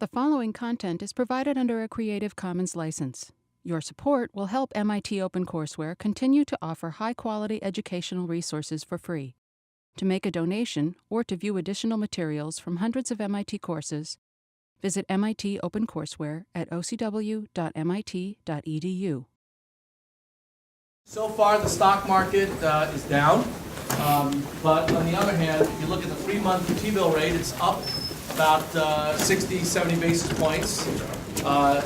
The following content is provided under a Creative Commons license. Your support will help MIT OpenCourseware continue to offer high-quality educational resources for free. To make a donation or to view additional materials from hundreds of MIT courses, visit MIT OpenCourseware at ocw.mit.edu. So far, the stock market is down, but on the other hand, if you look at the 3-month T-bill rate, it's up about 60, 70 basis points.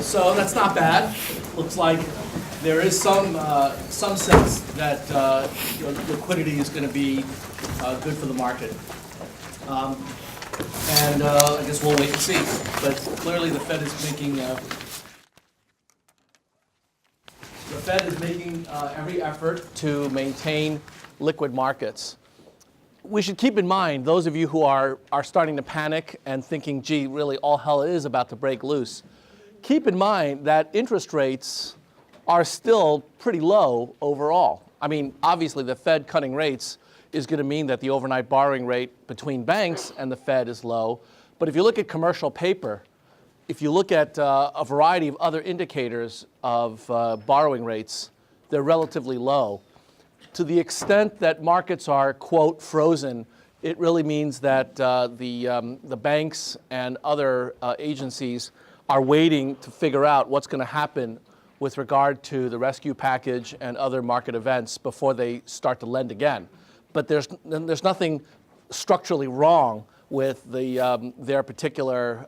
So that's not bad. Looks like there is some sense that liquidity is going to be good for the market. And I guess we'll wait and see. But clearly, the Fed is making every effort to maintain liquid markets. We should keep in mind, those of you who are starting to panic and thinking, gee, really all hell is about to break loose, keep in mind that interest rates are still pretty low overall. I mean, obviously the Fed cutting rates is going to mean that the overnight borrowing rate between banks and the Fed is low. But if you look at commercial paper, if you look at a variety of other indicators of borrowing rates, they're relatively low. To the extent that markets are, quote, frozen, it really means that the banks and other agencies are waiting to figure out what's going to happen with regard to the rescue package and other market events before they start to lend again. But there's nothing structurally wrong with their particular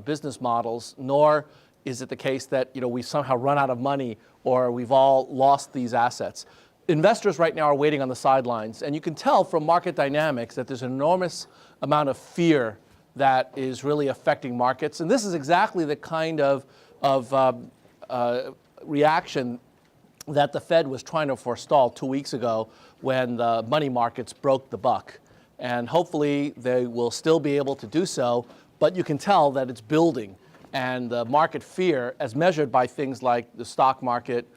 business models, nor is it the case that we somehow run out of money or we've all lost these assets. Investors right now are waiting on the sidelines, and you can tell from market dynamics that there's an enormous amount of fear that is really affecting markets. And this is exactly the kind of reaction that the Fed was trying to forestall 2 weeks ago when the money markets broke the buck. And hopefully they will still be able to do so, but you can tell that it's building. And the market fear, as measured by things like the stock market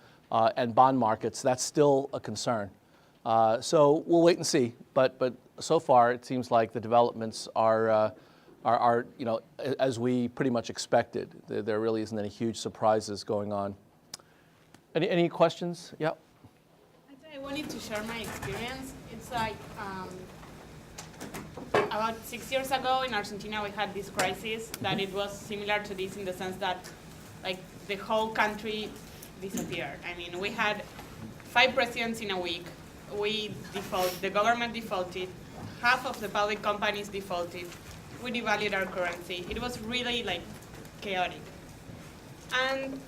and bond markets, that's still a concern. So we'll wait and see. But so far, it seems like the developments are as we pretty much expected. There really isn't any huge surprises going on. Any questions? Yeah. I wanted to share my experience. It's like about 6 years ago in Argentina, we had this crisis that it was similar to this in the sense that like the whole country disappeared. I mean, we had 5 presidents in a week. The government defaulted. Half of the public companies defaulted. We devalued our currency. It was really like chaotic. And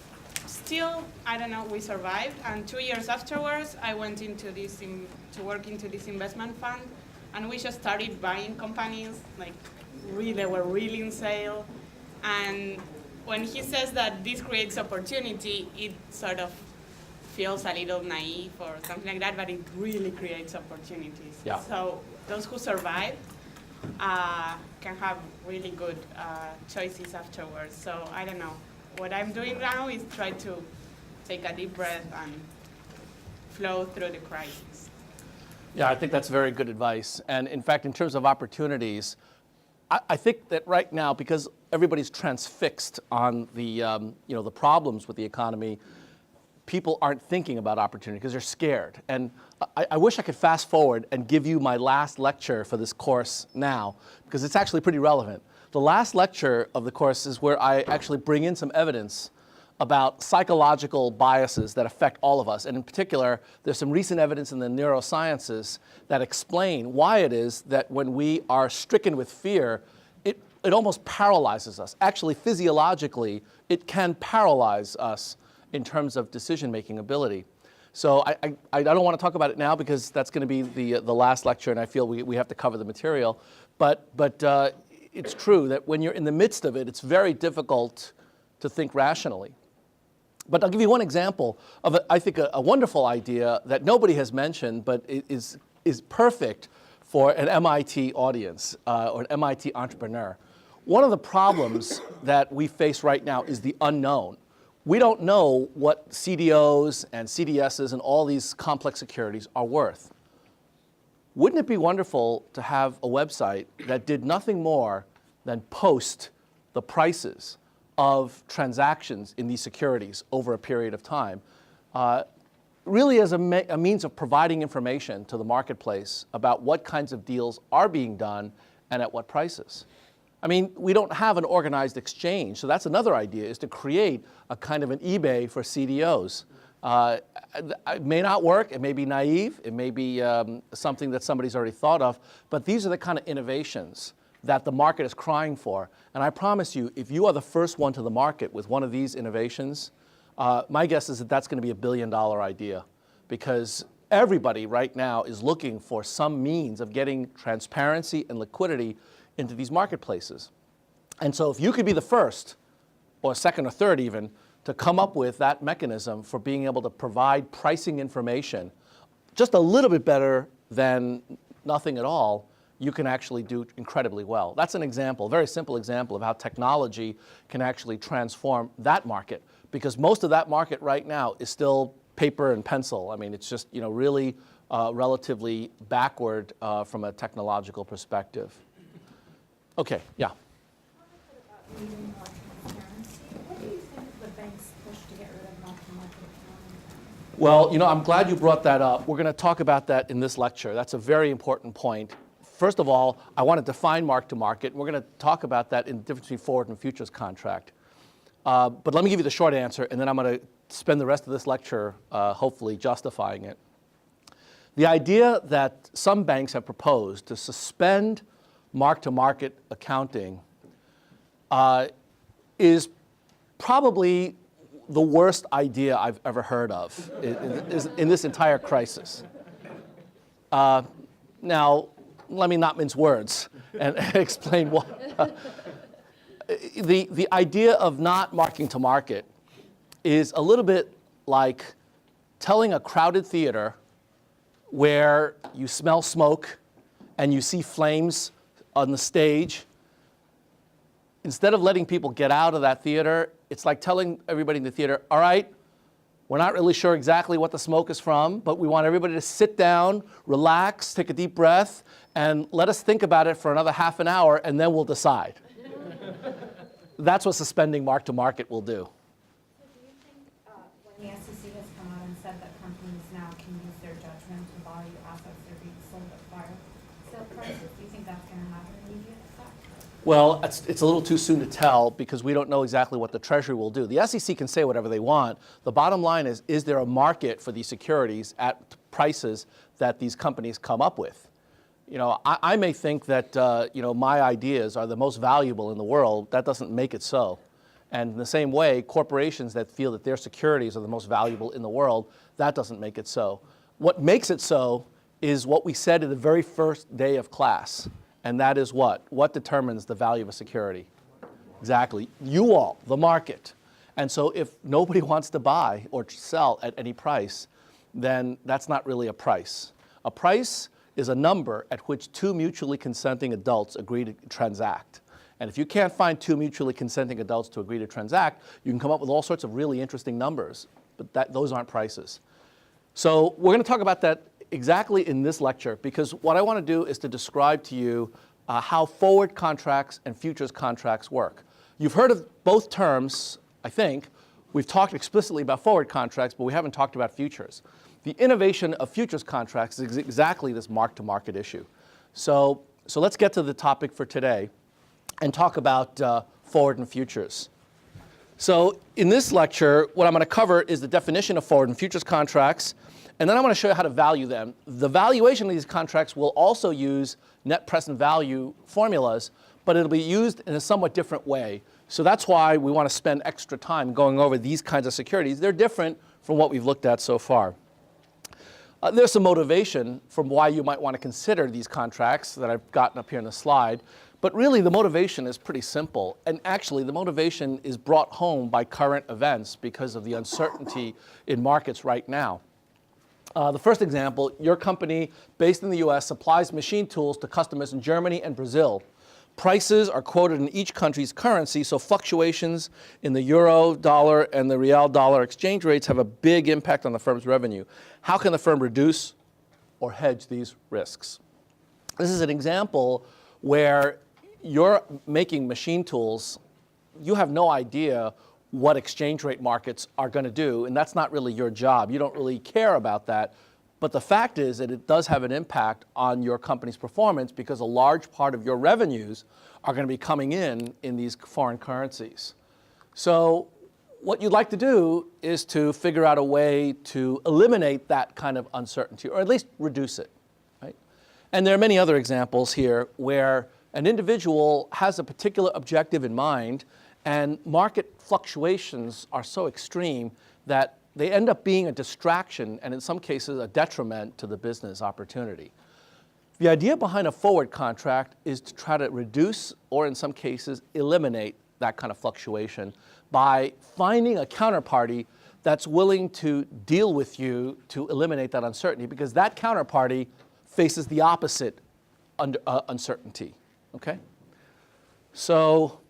still, I don't know, we survived. And 2 years afterwards, I went into to work into this investment fund. And we just started buying companies, like they were really in sale. And when he says that this creates opportunity, it sort of feels a little naive or something like that, but it really creates opportunities. Yeah. So those who survive can have really good choices afterwards. So I don't know. What I'm doing now is try to take a deep breath and flow through the crisis. Yeah, I think that's very good advice. And in fact, in terms of opportunities, I think that right now, because everybody's transfixed on the problems with the economy, people aren't thinking about opportunity because they're scared. And I wish I could fast forward and give you my last lecture for this course now, because it's actually pretty relevant. The last lecture of the course is where I actually bring in some evidence about psychological biases that affect all of us. And in particular, there's some recent evidence in the neurosciences that explain why it is that when we are stricken with fear, it almost paralyzes us. Actually, physiologically, it can paralyze us in terms of decision-making ability. So I don't want to talk about it now because that's going to be the last lecture, and I feel we have to cover the material. But it's true that when you're in the midst of it, it's very difficult to think rationally. But I'll give you one example of, I think, a wonderful idea that nobody has mentioned, but is perfect for an MIT audience or an MIT entrepreneur. One of the problems that we face right now is the unknown. We don't know what CDOs and CDSs and all these complex securities are worth. Wouldn't it be wonderful to have a website that did nothing more than post the prices of transactions in these securities over a period of time, really as a means of providing information to the marketplace about what kinds of deals are being done and at what prices. I mean, we don't have an organized exchange, so that's another idea, is to create a kind of an eBay for CDOs. It may not work, it may be naive, it may be something that somebody's already thought of, but these are the kind of innovations that the market is crying for. And I promise you, if you are the first one to the market with one of these innovations, my guess is that that's going to be $1 billion idea, because everybody right now is looking for some means of getting transparency and liquidity into these marketplaces. And so if you could be the first, or second or third even, to come up with that mechanism for being able to provide pricing information just a little bit better than nothing at all, you can actually do incredibly well. That's an example, a very simple example of how technology can actually transform that market, because most of that market right now is still paper and pencil. I mean, it's just really relatively backward from a technological perspective. Okay, yeah. Needing more transparency. What do you think the banks push to get rid of mark-to-market accounting? Well, I'm glad you brought that up. We're going to talk about that in this lecture. That's a very important point. First of all, I want to define mark-to-market. We're going to talk about that in the difference between forward and futures contract. But let me give you the short answer, and then I'm going to spend the rest of this lecture hopefully justifying it. The idea that some banks have proposed to suspend mark-to-market accounting is probably the worst idea I've ever heard of in this entire crisis. Now, let me not mince words and explain what. The idea of not marking to market is a little bit like telling a crowded theater where you smell smoke and you see flames on the stage. Instead of letting people get out of that theater, it's like telling everybody in the theater, all right, we're not really sure exactly what the smoke is from, but we want everybody to sit down, relax, take a deep breath, and let us think about it for another half an hour, and then we'll decide. That's what suspending mark-to-market will do. So do you think when the SEC has come out and said that companies now can use their judgment to value assets that are being sold at fire sale prices, do you think that's going to have an immediate effect? Well, it's a little too soon to tell because we don't know exactly what the Treasury will do. The SEC can say whatever they want. The bottom line is there a market for these securities at prices that these companies come up with? I may think that, my ideas are the most valuable in the world. That doesn't make it so. And in the same way, corporations that feel that their securities are the most valuable in the world, that doesn't make it so. What makes it so is what we said in the very first day of class. And that is what? What determines the value of a security? Exactly. You all, the market. And so if nobody wants to buy or sell at any price, then that's not really a price. A price is a number at which two mutually consenting adults agree to transact. And if you can't find two mutually consenting adults to agree to transact, you can come up with all sorts of really interesting numbers, but those aren't prices. So we're going to talk about that exactly in this lecture, because what I want to do is to describe to you how forward contracts and futures contracts work. You've heard of both terms, I think. We've talked explicitly about forward contracts, but we haven't talked about futures. The innovation of futures contracts is exactly this mark-to-market issue. So let's get to the topic for today and talk about forward and futures. So in this lecture, what I'm going to cover is the definition of forward and futures contracts, and then I'm going to show you how to value them. The valuation of these contracts will also use net present value formulas, but it'll be used in a somewhat different way. So that's why we want to spend extra time going over these kinds of securities. They're different from what we've looked at so far. There's some motivation from why you might want to consider these contracts that I've gotten up here in the slide. But really, the motivation is pretty simple. And actually, the motivation is brought home by current events because of the uncertainty in markets right now. The first example, your company based in the US supplies machine tools to customers in Germany and Brazil. Prices are quoted in each country's currency, so fluctuations in the euro, dollar, and the real dollar exchange rates have a big impact on the firm's revenue. How can the firm reduce or hedge these risks? This is an example where you're making machine tools you have no idea what exchange rate markets are going to do, and that's not really your job. You don't really care about that. But the fact is that it does have an impact on your company's performance because a large part of your revenues are going to be coming in these foreign currencies. So what you'd like to do is to figure out a way to eliminate that kind of uncertainty, or at least reduce it, right? And there are many other examples here where an individual has a particular objective in mind, and market fluctuations are so extreme that they end up being a distraction and in some cases a detriment to the business opportunity. The idea behind a forward contract is to try to reduce, or in some cases eliminate, that kind of fluctuation by finding a counterparty that's willing to deal with you to eliminate that uncertainty, because that counterparty faces the opposite uncertainty, okay? So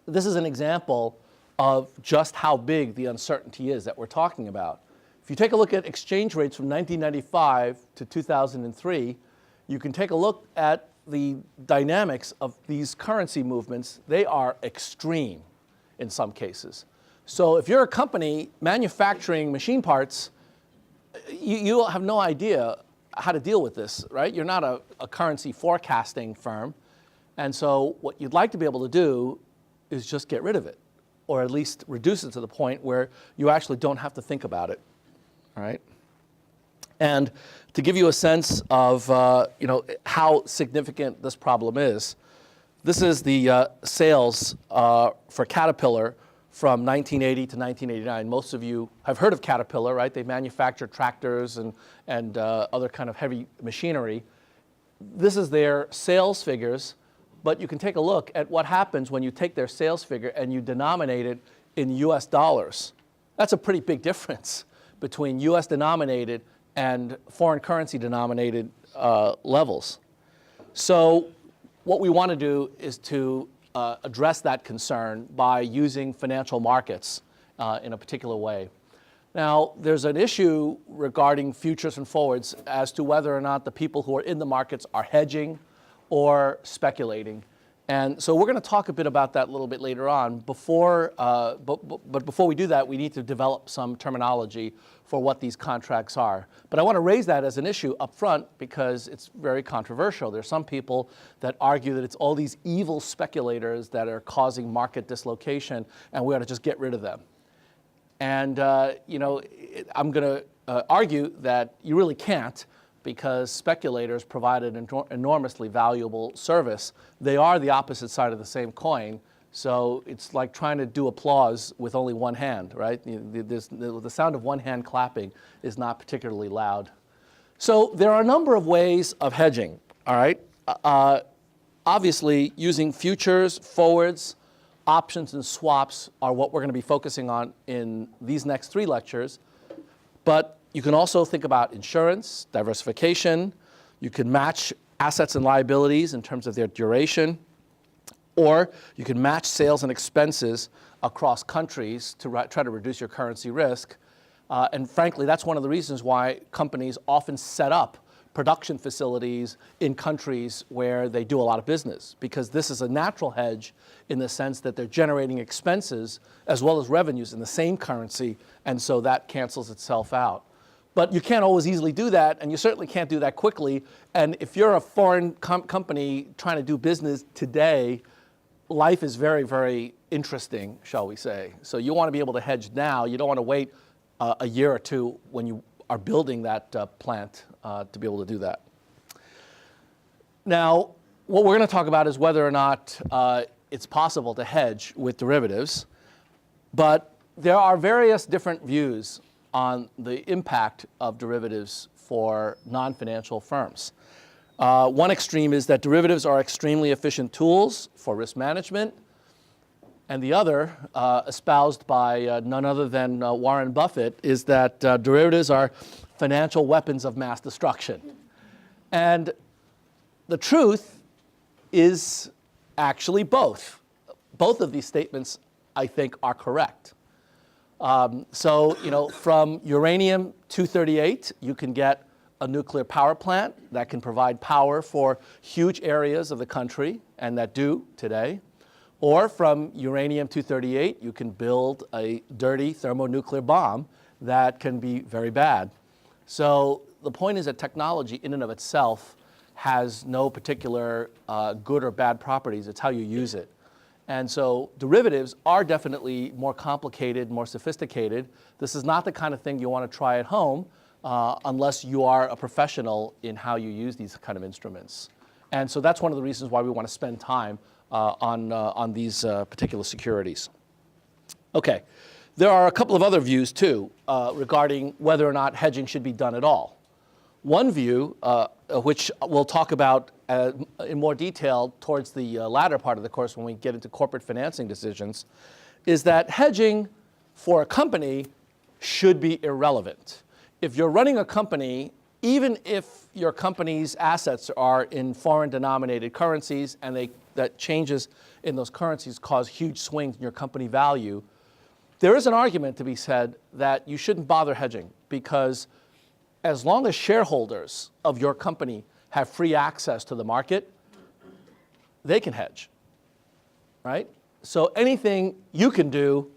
this is an example of just how big the uncertainty is that we're talking about. If you take a look at exchange rates from 1995 to 2003, you can take a look at the dynamics of these currency movements. They are extreme in some cases. So if you're a company manufacturing machine parts, you have no idea how to deal with this, right? You're not a currency forecasting firm. And so what you'd like to be able to do is just get rid of it, or at least reduce it to the point where you actually don't have to think about it, all right? And to give you a sense of how significant this problem is, this is the sales for Caterpillar from 1980 to 1989. Most of you have heard of Caterpillar, right? They manufacture tractors and other kind of heavy machinery. This is their sales figures, but you can take a look at what happens when you take their sales figure and you denominate it in US dollars. That's a pretty big difference between US denominated and foreign currency denominated levels. So what we want to do is to address that concern by using financial markets in a particular way. Now, there's an issue regarding futures and forwards as to whether or not the people who are in the markets are hedging or speculating. And so we're going to talk a bit about that a little bit later on. But before we do that, we need to develop some terminology for what these contracts are. But I want to raise that as an issue up front because it's very controversial. There's some people that argue that it's all these evil speculators that are causing market dislocation, and we ought to just get rid of them. And I'm going to argue that you really can't, because speculators provide an enormously valuable service. They are the opposite side of the same coin. So it's like trying to do applause with only one hand, right? The sound of one hand clapping is not particularly loud. So there are a number of ways of hedging, all right? Obviously, using futures, forwards, options, and swaps are what we're going to be focusing on in these next 3 lectures. But you can also think about insurance, diversification. You can match assets and liabilities in terms of their duration. Or you can match sales and expenses across countries to try to reduce your currency risk. And frankly, that's one of the reasons why companies often set up production facilities in countries where they do a lot of business, because this is a natural hedge in the sense that they're generating expenses as well as revenues in the same currency, and so that cancels itself out. But you can't always easily do that, and you certainly can't do that quickly. And if you're a foreign company trying to do business today, life is very, very interesting, shall we say. So you want to be able to hedge now. You don't want to wait a year or two when you are building that plant to be able to do that. Now, what we're going to talk about is whether or not it's possible to hedge with derivatives. But there are various different views on the impact of derivatives for non-financial firms. One extreme is that derivatives are extremely efficient tools for risk management. And the other, espoused by none other than Warren Buffett, is that derivatives are financial weapons of mass destruction. And the truth is actually both. Both of these statements, I think, are correct. So, from uranium-238, you can get a nuclear power plant that can provide power for huge areas of the country, and that do today. Or from uranium-238, you can build a dirty thermonuclear bomb that can be very bad. So the point is that technology in and of itself has no particular good or bad properties. It's how you use it. And so derivatives are definitely more complicated, more sophisticated. This is not the kind of thing you want to try at home unless you are a professional in how you use these kind of instruments. And so that's one of the reasons why we want to spend time on these particular securities. Okay, there are a couple of other views too regarding whether or not hedging should be done at all. One view, which we'll talk about in more detail towards the latter part of the course when we get into corporate financing decisions, is that hedging for a company should be irrelevant. If you're running a company, even if your company's assets are in foreign denominated currencies and that changes in those currencies cause huge swings in your company value, there is an argument to be said that you shouldn't bother hedging, because as long as shareholders of your company have free access to the market, they can hedge, right? So anything you can do,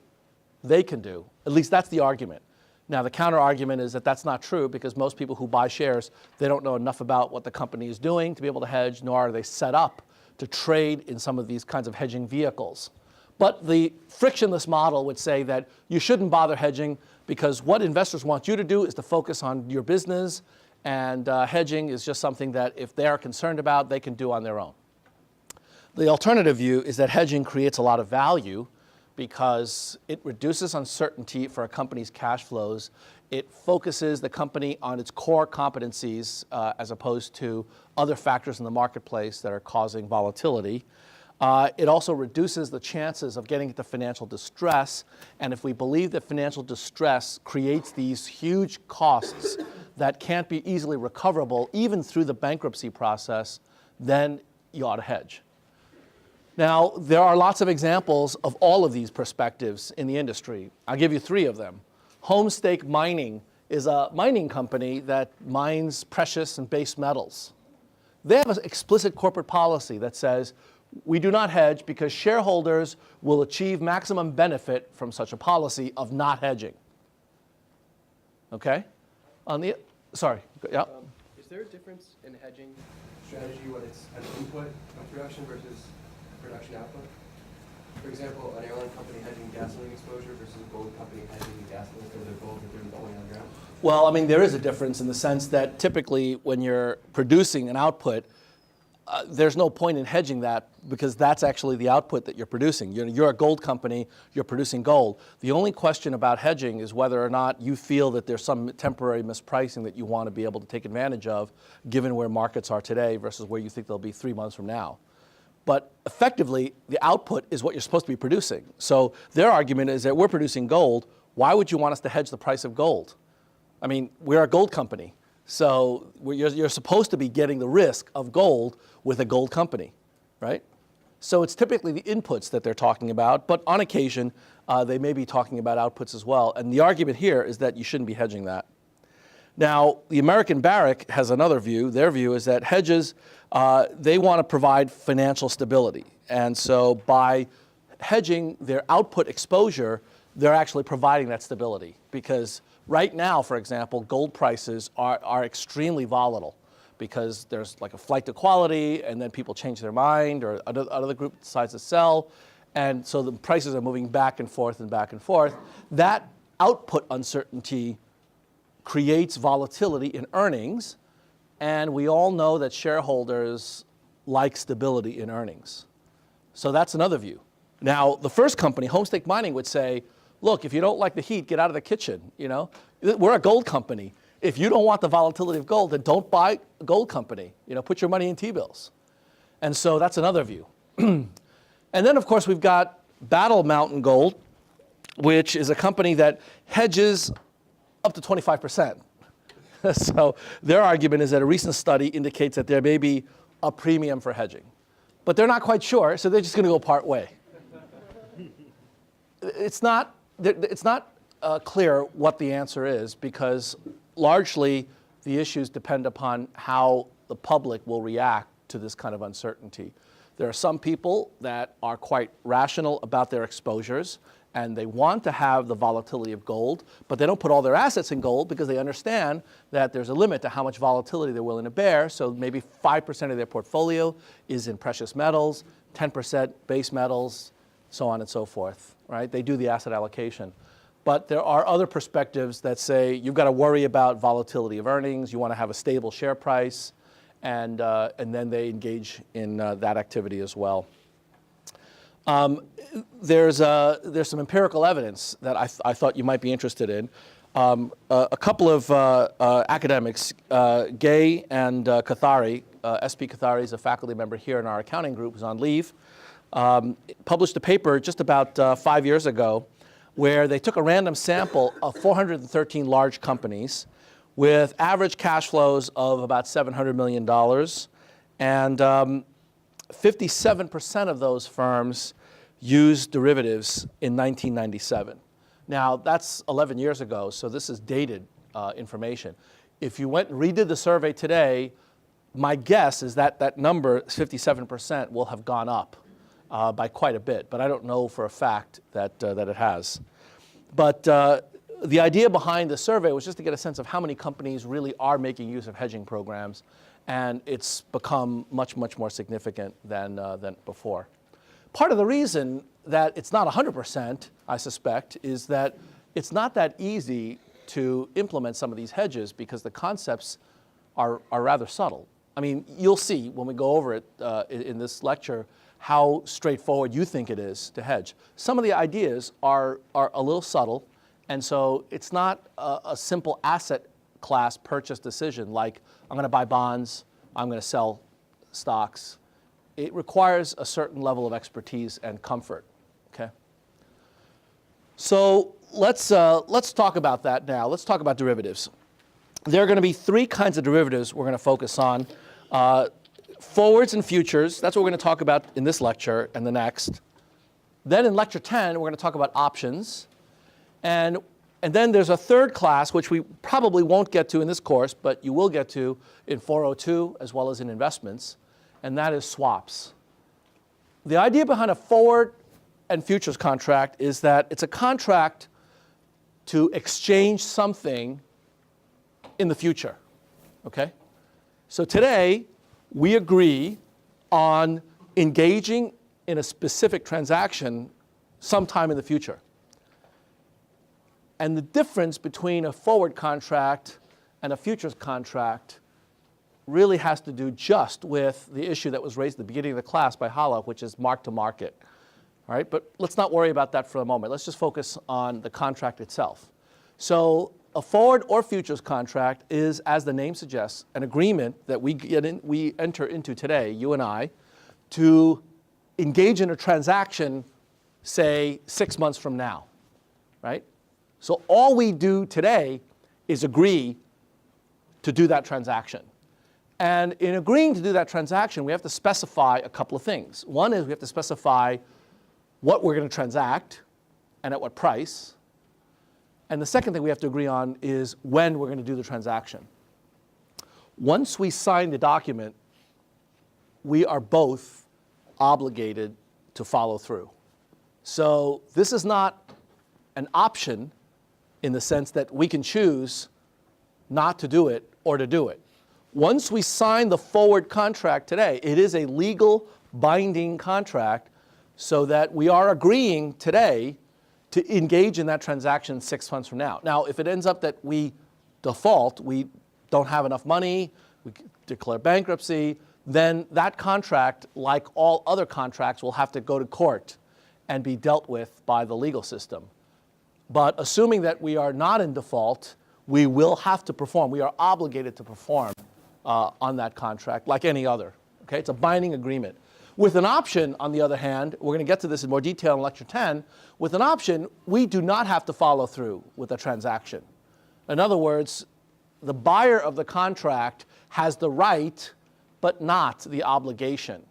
they can do. At least that's the argument. Now, the counter argument is that that's not true, because most people who buy shares, they don't know enough about what the company is doing to be able to hedge, nor are they set up to trade in some of these kinds of hedging vehicles. But the frictionless model would say that you shouldn't bother hedging, because what investors want you to do is to focus on your business, and hedging is just something that if they are concerned about, they can do on their own. The alternative view is that hedging creates a lot of value because it reduces uncertainty for a company's cash flows. It focuses the company on its core competencies as opposed to other factors in the marketplace that are causing volatility. It also reduces the chances of getting into financial distress. And if we believe that financial distress creates these huge costs that can't be easily recoverable, even through the bankruptcy process, then you ought to hedge. Now, there are lots of examples of all of these perspectives in the industry. I'll give you three of them. Homestake Mining is a mining company that mines precious and base metals. They have an explicit corporate policy that says, we do not hedge because shareholders will achieve maximum benefit from such a policy of not hedging. Okay? Sorry, yeah? Is there a difference in hedging strategy when it's an input of production versus production output? For example, an airline company hedging gasoline exposure versus a gold company hedging gasoline for their gold that they're going underground? Well, I mean, there is a difference in the sense that typically when you're producing an output, there's no point in hedging that, because that's actually the output that you're producing. You're a gold company, you're producing gold. The only question about hedging is whether or not you feel that there's some temporary mispricing that you want to be able to take advantage of, given where markets are today versus where you think they'll be 3 months from now. But effectively, the output is what you're supposed to be producing. So their argument is that we're producing gold. Why would you want us to hedge the price of gold? I mean, we're a gold company. So you're supposed to be getting the risk of gold with a gold company, right? So it's typically the inputs that they're talking about, but on occasion, they may be talking about outputs as well. And the argument here is that you shouldn't be hedging that. Now, the American Barrick has another view. Their view is that hedges, they want to provide financial stability. And so by hedging their output exposure, they're actually providing that stability, because right now, for example, gold prices are extremely volatile because there's like a flight to quality, and then people change their mind, or another group decides to sell, and so the prices are moving back and forth and back and forth. That output uncertainty creates volatility in earnings, and we all know that shareholders like stability in earnings. So that's another view. Now, the first company, Homestake Mining, would say, look, if you don't like the heat, get out of the kitchen. You know, we're a gold company. If you don't want the volatility of gold, then don't buy a gold company. You know, put your money in T-bills. And so that's another view. And then, of course, we've got Battle Mountain Gold, which is a company that hedges up to 25%. So their argument is that a recent study indicates that there may be a premium for hedging. But they're not quite sure, so they're just going to go part way. It's not clear what the answer is, because largely the issues depend upon how the public will react to this kind of uncertainty. There are some people that are quite rational about their exposures, and they want to have the volatility of gold, but they don't put all their assets in gold because they understand that there's a limit to how much volatility they're willing to bear. So maybe 5% of their portfolio is in precious metals, 10% base metals, so on and so forth, right? They do the asset allocation. But there are other perspectives that say you've got to worry about volatility of earnings, you want to have a stable share price, and then they engage in that activity as well. There's some empirical evidence that I thought you might be interested in. A couple of academics, Gay and Kathari, S.P. Kathari is a faculty member here in our accounting group who's on leave, published a paper just about 5 years ago where they took a random sample of 413 large companies with average cash flows of about $700 million. And 57% of those firms used derivatives in 1997. Now, that's 11 years ago, so this is dated information. If you went and redid the survey today, my guess is that that number, 57%, will have gone up by quite a bit, but I don't know for a fact that it has. But the idea behind the survey was just to get a sense of how many companies really are making use of hedging programs, and it's become much, much more significant than before. Part of the reason that it's not 100%, I suspect, is that it's not that easy to implement some of these hedges because the concepts are rather subtle. I mean, you'll see when we go over it in this lecture how straightforward you think it is to hedge. Some of the ideas are a little subtle, and so it's not a simple asset class purchase decision like I'm going to buy bonds, I'm going to sell stocks. It requires a certain level of expertise and comfort. Okay. So let's talk about that now. Let's talk about derivatives. There are going to be three kinds of derivatives we're going to focus on. Forwards and futures, that's what we're going to talk about in this lecture and the next. Then in lecture 10, we're going to talk about options. And then there's a third class, which we probably won't get to in this course, but you will get to in 402 as well as in investments, and that is swaps. The idea behind a forward and futures contract is that it's a contract to exchange something in the future, okay? So today, we agree on engaging in a specific transaction sometime in the future. And the difference between a forward contract and a futures contract really has to do just with the issue that was raised at the beginning of the class by Hala, which is mark to market. All right, but let's not worry about that for a moment. Let's just focus on the contract itself. So a forward or futures contract is, as the name suggests, an agreement that we enter into today, you and I, to engage in a transaction, say, 6 months from now, right? So all we do today is agree to do that transaction. And in agreeing to do that transaction, we have to specify a couple of things. One is we have to specify what we're going to transact and at what price. And the second thing we have to agree on is when we're going to do the transaction. Once we sign the document, we are both obligated to follow through. So this is not an option in the sense that we can choose not to do it or to do it. Once we sign the forward contract today, it is a legal binding contract so that we are agreeing today to engage in that transaction 6 months from now. Now, if it ends up that we default, we don't have enough money, we declare bankruptcy, then that contract, like all other contracts, will have to go to court and be dealt with by the legal system. But assuming that we are not in default, we will have to perform. We are obligated to perform on that contract like any other. Okay? It's a binding agreement. With an option, on the other hand, we're going to get to this in more detail in lecture 10. With an option, we do not have to follow through with a transaction. In other words, the buyer of the contract has the right, but not the obligation,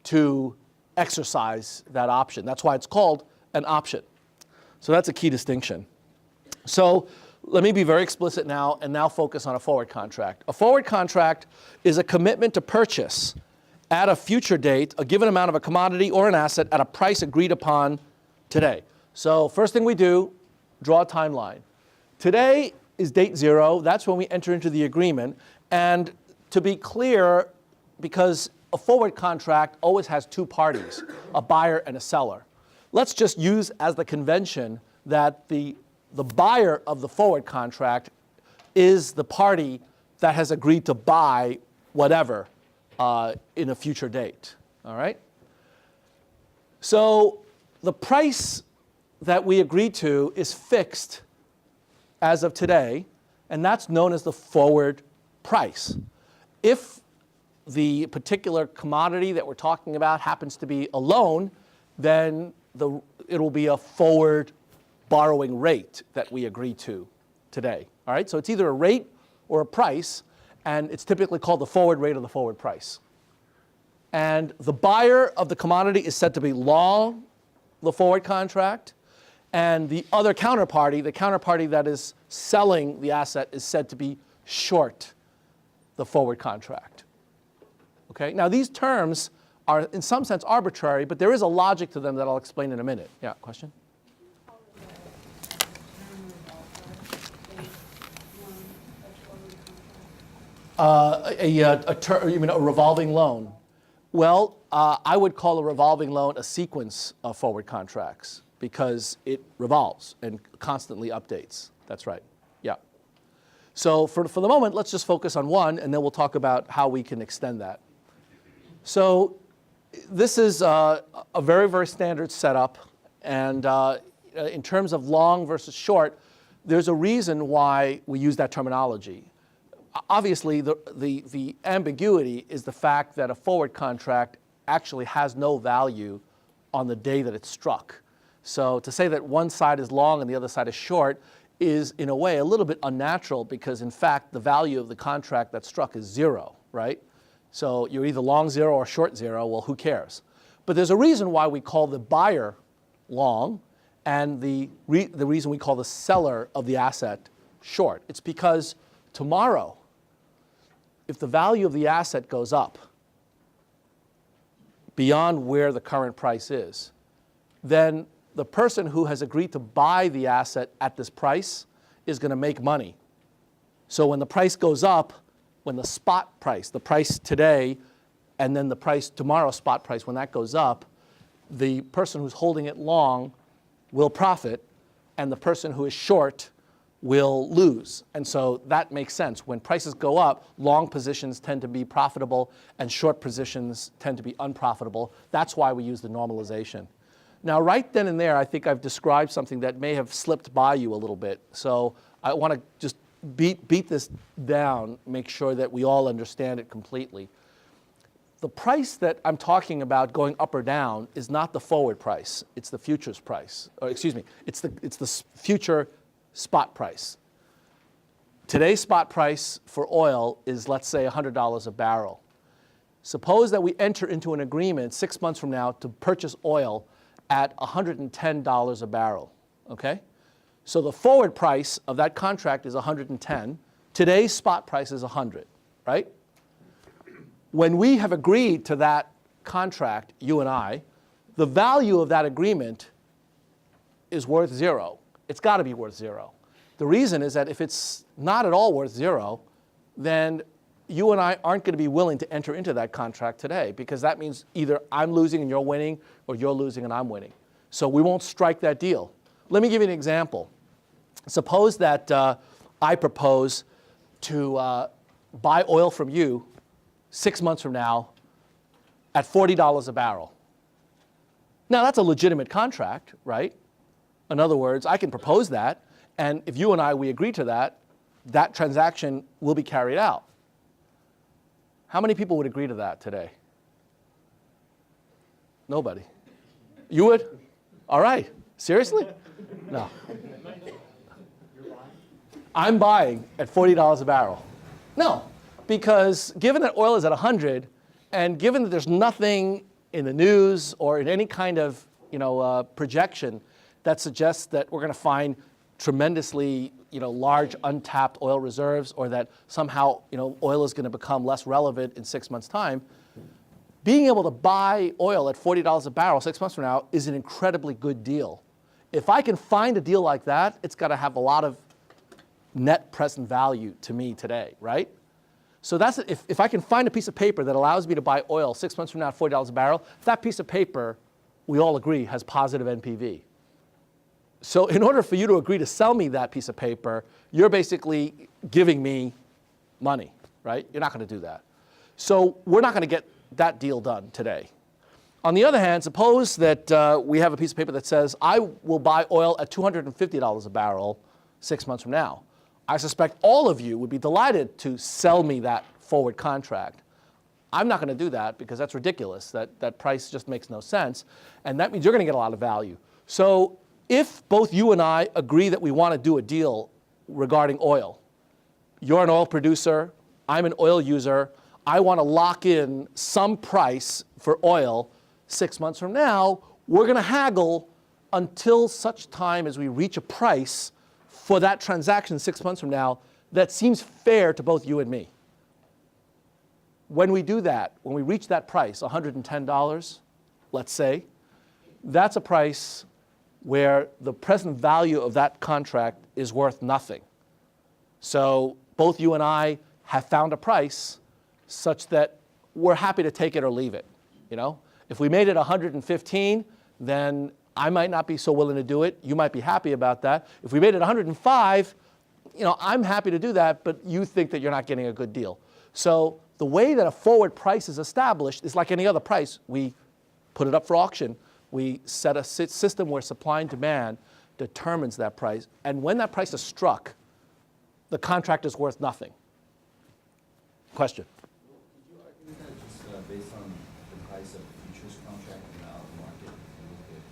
to exercise that option. That's why it's called an option. So that's a key distinction. So let me be very explicit now and now focus on a forward contract. A forward contract is a commitment to purchase at a future date a given amount of a commodity or an asset at a price agreed upon today. So first thing we do, draw a timeline. Today is date 0. That's when we enter into the agreement. And to be clear, because a forward contract always has two parties, a buyer and a seller. Let's just use as the convention that the buyer of the forward contract is the party that has agreed to buy whatever in a future date, all right? So the price that we agree to is fixed as of today, and that's known as the forward price. If the particular commodity that we're talking about happens to be a loan, then it will be a forward borrowing rate that we agree to today. All right, so it's either a rate or a price, and it's typically called the forward rate or the forward price. And the buyer of the commodity is said to be long the forward contract, and the other counterparty, the counterparty that is selling the asset, is said to be short the forward contract. Okay, now these terms are in some sense arbitrary, but there is a logic to them that I'll explain in a minute. Yeah, question? You mean a revolving loan? Well, I would call a revolving loan a sequence of forward contracts because it revolves and constantly updates. That's right. Yeah. So for the moment, let's just focus on one, and then we'll talk about how we can extend that. So this is a very, very standard setup. And in terms of long versus short, there's a reason why we use that terminology. Obviously, the ambiguity is the fact that a forward contract actually has no value on the day that it's struck. So to say that one side is long and the other side is short is, in a way, a little bit unnatural because, in fact, the value of the contract that's struck is 0, right? So you're either long 0 or short 0. Well, who cares? But there's a reason why we call the buyer long and the reason we call the seller of the asset short. It's because tomorrow, if the value of the asset goes up beyond where the current price is, then the person who has agreed to buy the asset at this price is going to make money. So when the price goes up, when the spot price, the price today, and then the price tomorrow, spot price, when that goes up, the person who's holding it long will profit, and the person who is short will lose. And so that makes sense. When prices go up, long positions tend to be profitable and short positions tend to be unprofitable. That's why we use the normalization. Now, right then and there, I think I've described something that may have slipped by you a little bit. So I want to just beat this down, make sure that we all understand it completely. The price that I'm talking about going up or down is not the forward price. It's the futures price. Or excuse me, it's the future spot price. Today's spot price for oil is, let's say, $100 a barrel. Suppose that we enter into an agreement 6 months from now to purchase oil at $110 a barrel, okay? So the forward price of that contract is 110. Today's spot price is 100, right? When we have agreed to that contract, you and I, the value of that agreement is worth 0. It's got to be worth 0. The reason is that if it's not at all worth 0, then you and I aren't going to be willing to enter into that contract today because that means either I'm losing and you're winning or you're losing and I'm winning. So we won't strike that deal. Let me give you an example. Suppose that I propose to buy oil from you 6 months from now at $40 a barrel. Now, that's a legitimate contract, right? In other words, I can propose that, and if you and I, we agree to that, that transaction will be carried out. How many people would agree to that today? Nobody. You would? All right. Seriously? No. I'm buying at $40 a barrel. No, because given that oil is at 100, and given that there's nothing in the news or in any kind of projection that suggests that we're going to find tremendously large untapped oil reserves or that somehow oil is going to become less relevant in 6 months' time, being able to buy oil at $40 a barrel 6 months from now is an incredibly good deal. If I can find a deal like that, it's got to have a lot of net present value to me today, right? So that's if I can find a piece of paper that allows me to buy oil 6 months from now at $40 a barrel, that piece of paper, we all agree, has positive NPV. So in order for you to agree to sell me that piece of paper, you're basically giving me money, right? You're not going to do that. So we're not going to get that deal done today. On the other hand, suppose that we have a piece of paper that says, I will buy oil at $250 a barrel 6 months from now. I suspect all of you would be delighted to sell me that forward contract. I'm not going to do that because that's ridiculous. That price just makes no sense. And that means you're going to get a lot of value. So if both you and I agree that we want to do a deal regarding oil, you're an oil producer, I'm an oil user, I want to lock in some price for oil 6 months from now, we're going to haggle until such time as we reach a price for that transaction 6 months from now that seems fair to both you and me. When we do that, when we reach that price, $110, let's say, that's a price where the present value of that contract is worth nothing. So both you and I have found a price such that we're happy to take it or leave it. You know, if we made it 115, then I might not be so willing to do it. You might be happy about that. If we made it 105, you know, I'm happy to do that, but you think that you're not getting a good deal. So the way that a forward price is established is like any other price. We put it up for auction. We set a system where supply and demand determines that price. And when that price is struck, the contract is worth nothing. Question? Could you argue that just based on the price of futures contract in the out market, you look at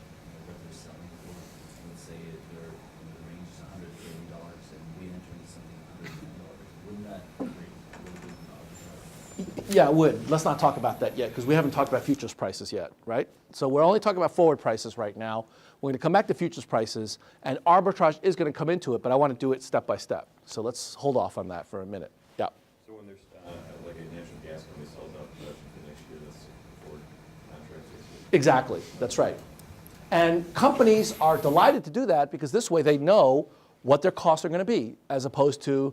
what they're selling for, let's say they're in the range is $130 and we enter into something $110, wouldn't that create a little bit of arbitrage? Yeah, it would. Let's not talk about that yet because we haven't talked about futures prices yet, right? So we're only talking about forward prices right now. We're going to come back to futures prices, and arbitrage is going to come into it, but I want to do it step by step. So let's hold off on that for a minute. Yeah. So when there's like a natural gas company sells out production for next year, that's forward contracts. Exactly. That's right. And companies are delighted to do that because this way they know what their costs are going to be, as opposed to,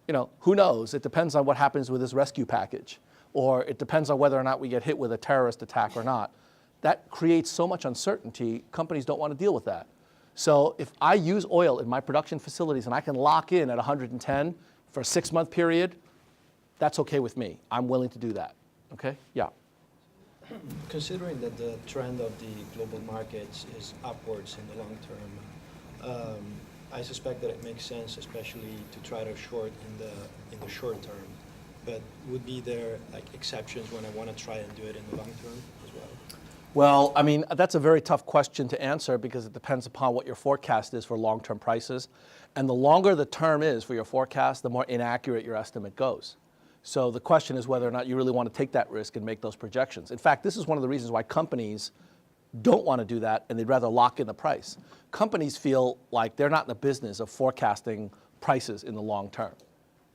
you know, who knows? It depends on what happens with this rescue package, or it depends on whether or not we get hit with a terrorist attack or not. That creates so much uncertainty, companies don't want to deal with that. So if I use oil in my production facilities and I can lock in at 110 for a 6 month period, that's okay with me. I'm willing to do that. Okay? Yeah. Considering that the trend of the global markets is upwards in the long term, I suspect that it makes sense, especially to try to short in the short term. But would be there like exceptions when I want to try and do it in the long term as well? Well, I mean, that's a very tough question to answer because it depends upon what your forecast is for long-term prices. And the longer the term is for your forecast, the more inaccurate your estimate goes. So the question is whether or not you really want to take that risk and make those projections. In fact, this is one of the reasons why companies don't want to do that and they'd rather lock in the price. Companies feel like they're not in the business of forecasting prices in the long term.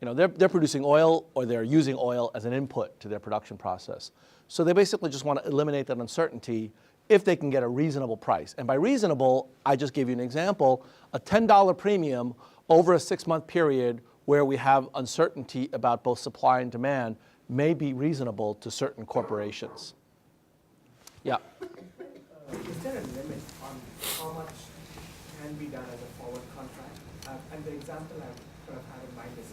You know, they're producing oil or they're using oil as an input to their production process. So they basically just want to eliminate that uncertainty if they can get a reasonable price. And by reasonable, I just gave you an example, a $10 premium over a 6 month period where we have uncertainty about both supply and demand may be reasonable to certain corporations. Yeah. Is there a limit on how much can be done as a forward contract? And the example I sort of have in mind is,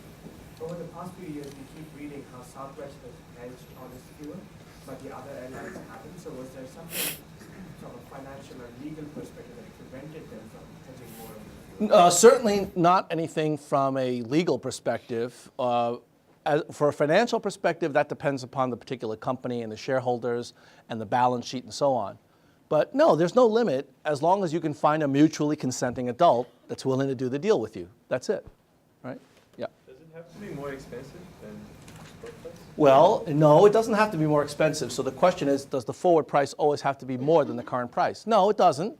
over the past few years, we keep reading how Southwest has hedged on its fuel, but the other airlines haven't. So was there something from a financial or legal perspective that prevented them from hedging more of the fuel? Certainly not anything from a legal perspective. For a financial perspective, that depends upon the particular company and the shareholders and the balance sheet and so on. But no, there's no limit as long as you can find a mutually consenting adult that's willing to do the deal with you. That's it, right? Yeah. Does it have to be more expensive than spot price? Well, no, it doesn't have to be more expensive. So the question is, does the forward price always have to be more than the current price? No, it doesn't.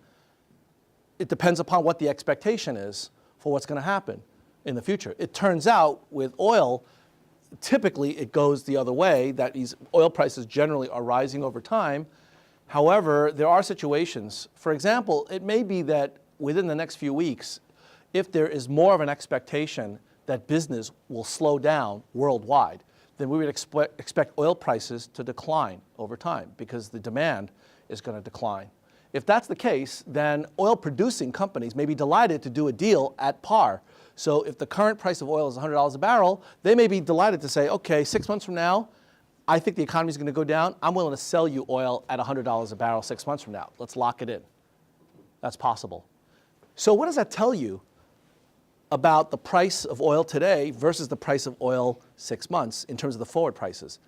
It depends upon what the expectation is for what's going to happen in the future. It turns out with oil, typically it goes the other way, that these oil prices generally are rising over time. However, there are situations, for example, it may be that within the next few weeks, if there is more of an expectation that business will slow down worldwide, then we would expect oil prices to decline over time because the demand is going to decline. If that's the case, then oil-producing companies may be delighted to do a deal at par. So if the current price of oil is $100 a barrel, they may be delighted to say, okay, 6 months from now, I think the economy is going to go down. I'm willing to sell you oil at $100 a barrel 6 months from now. Let's lock it in. That's possible. So what does that tell you about the price of oil today versus the price of oil 6 months in terms of the forward prices?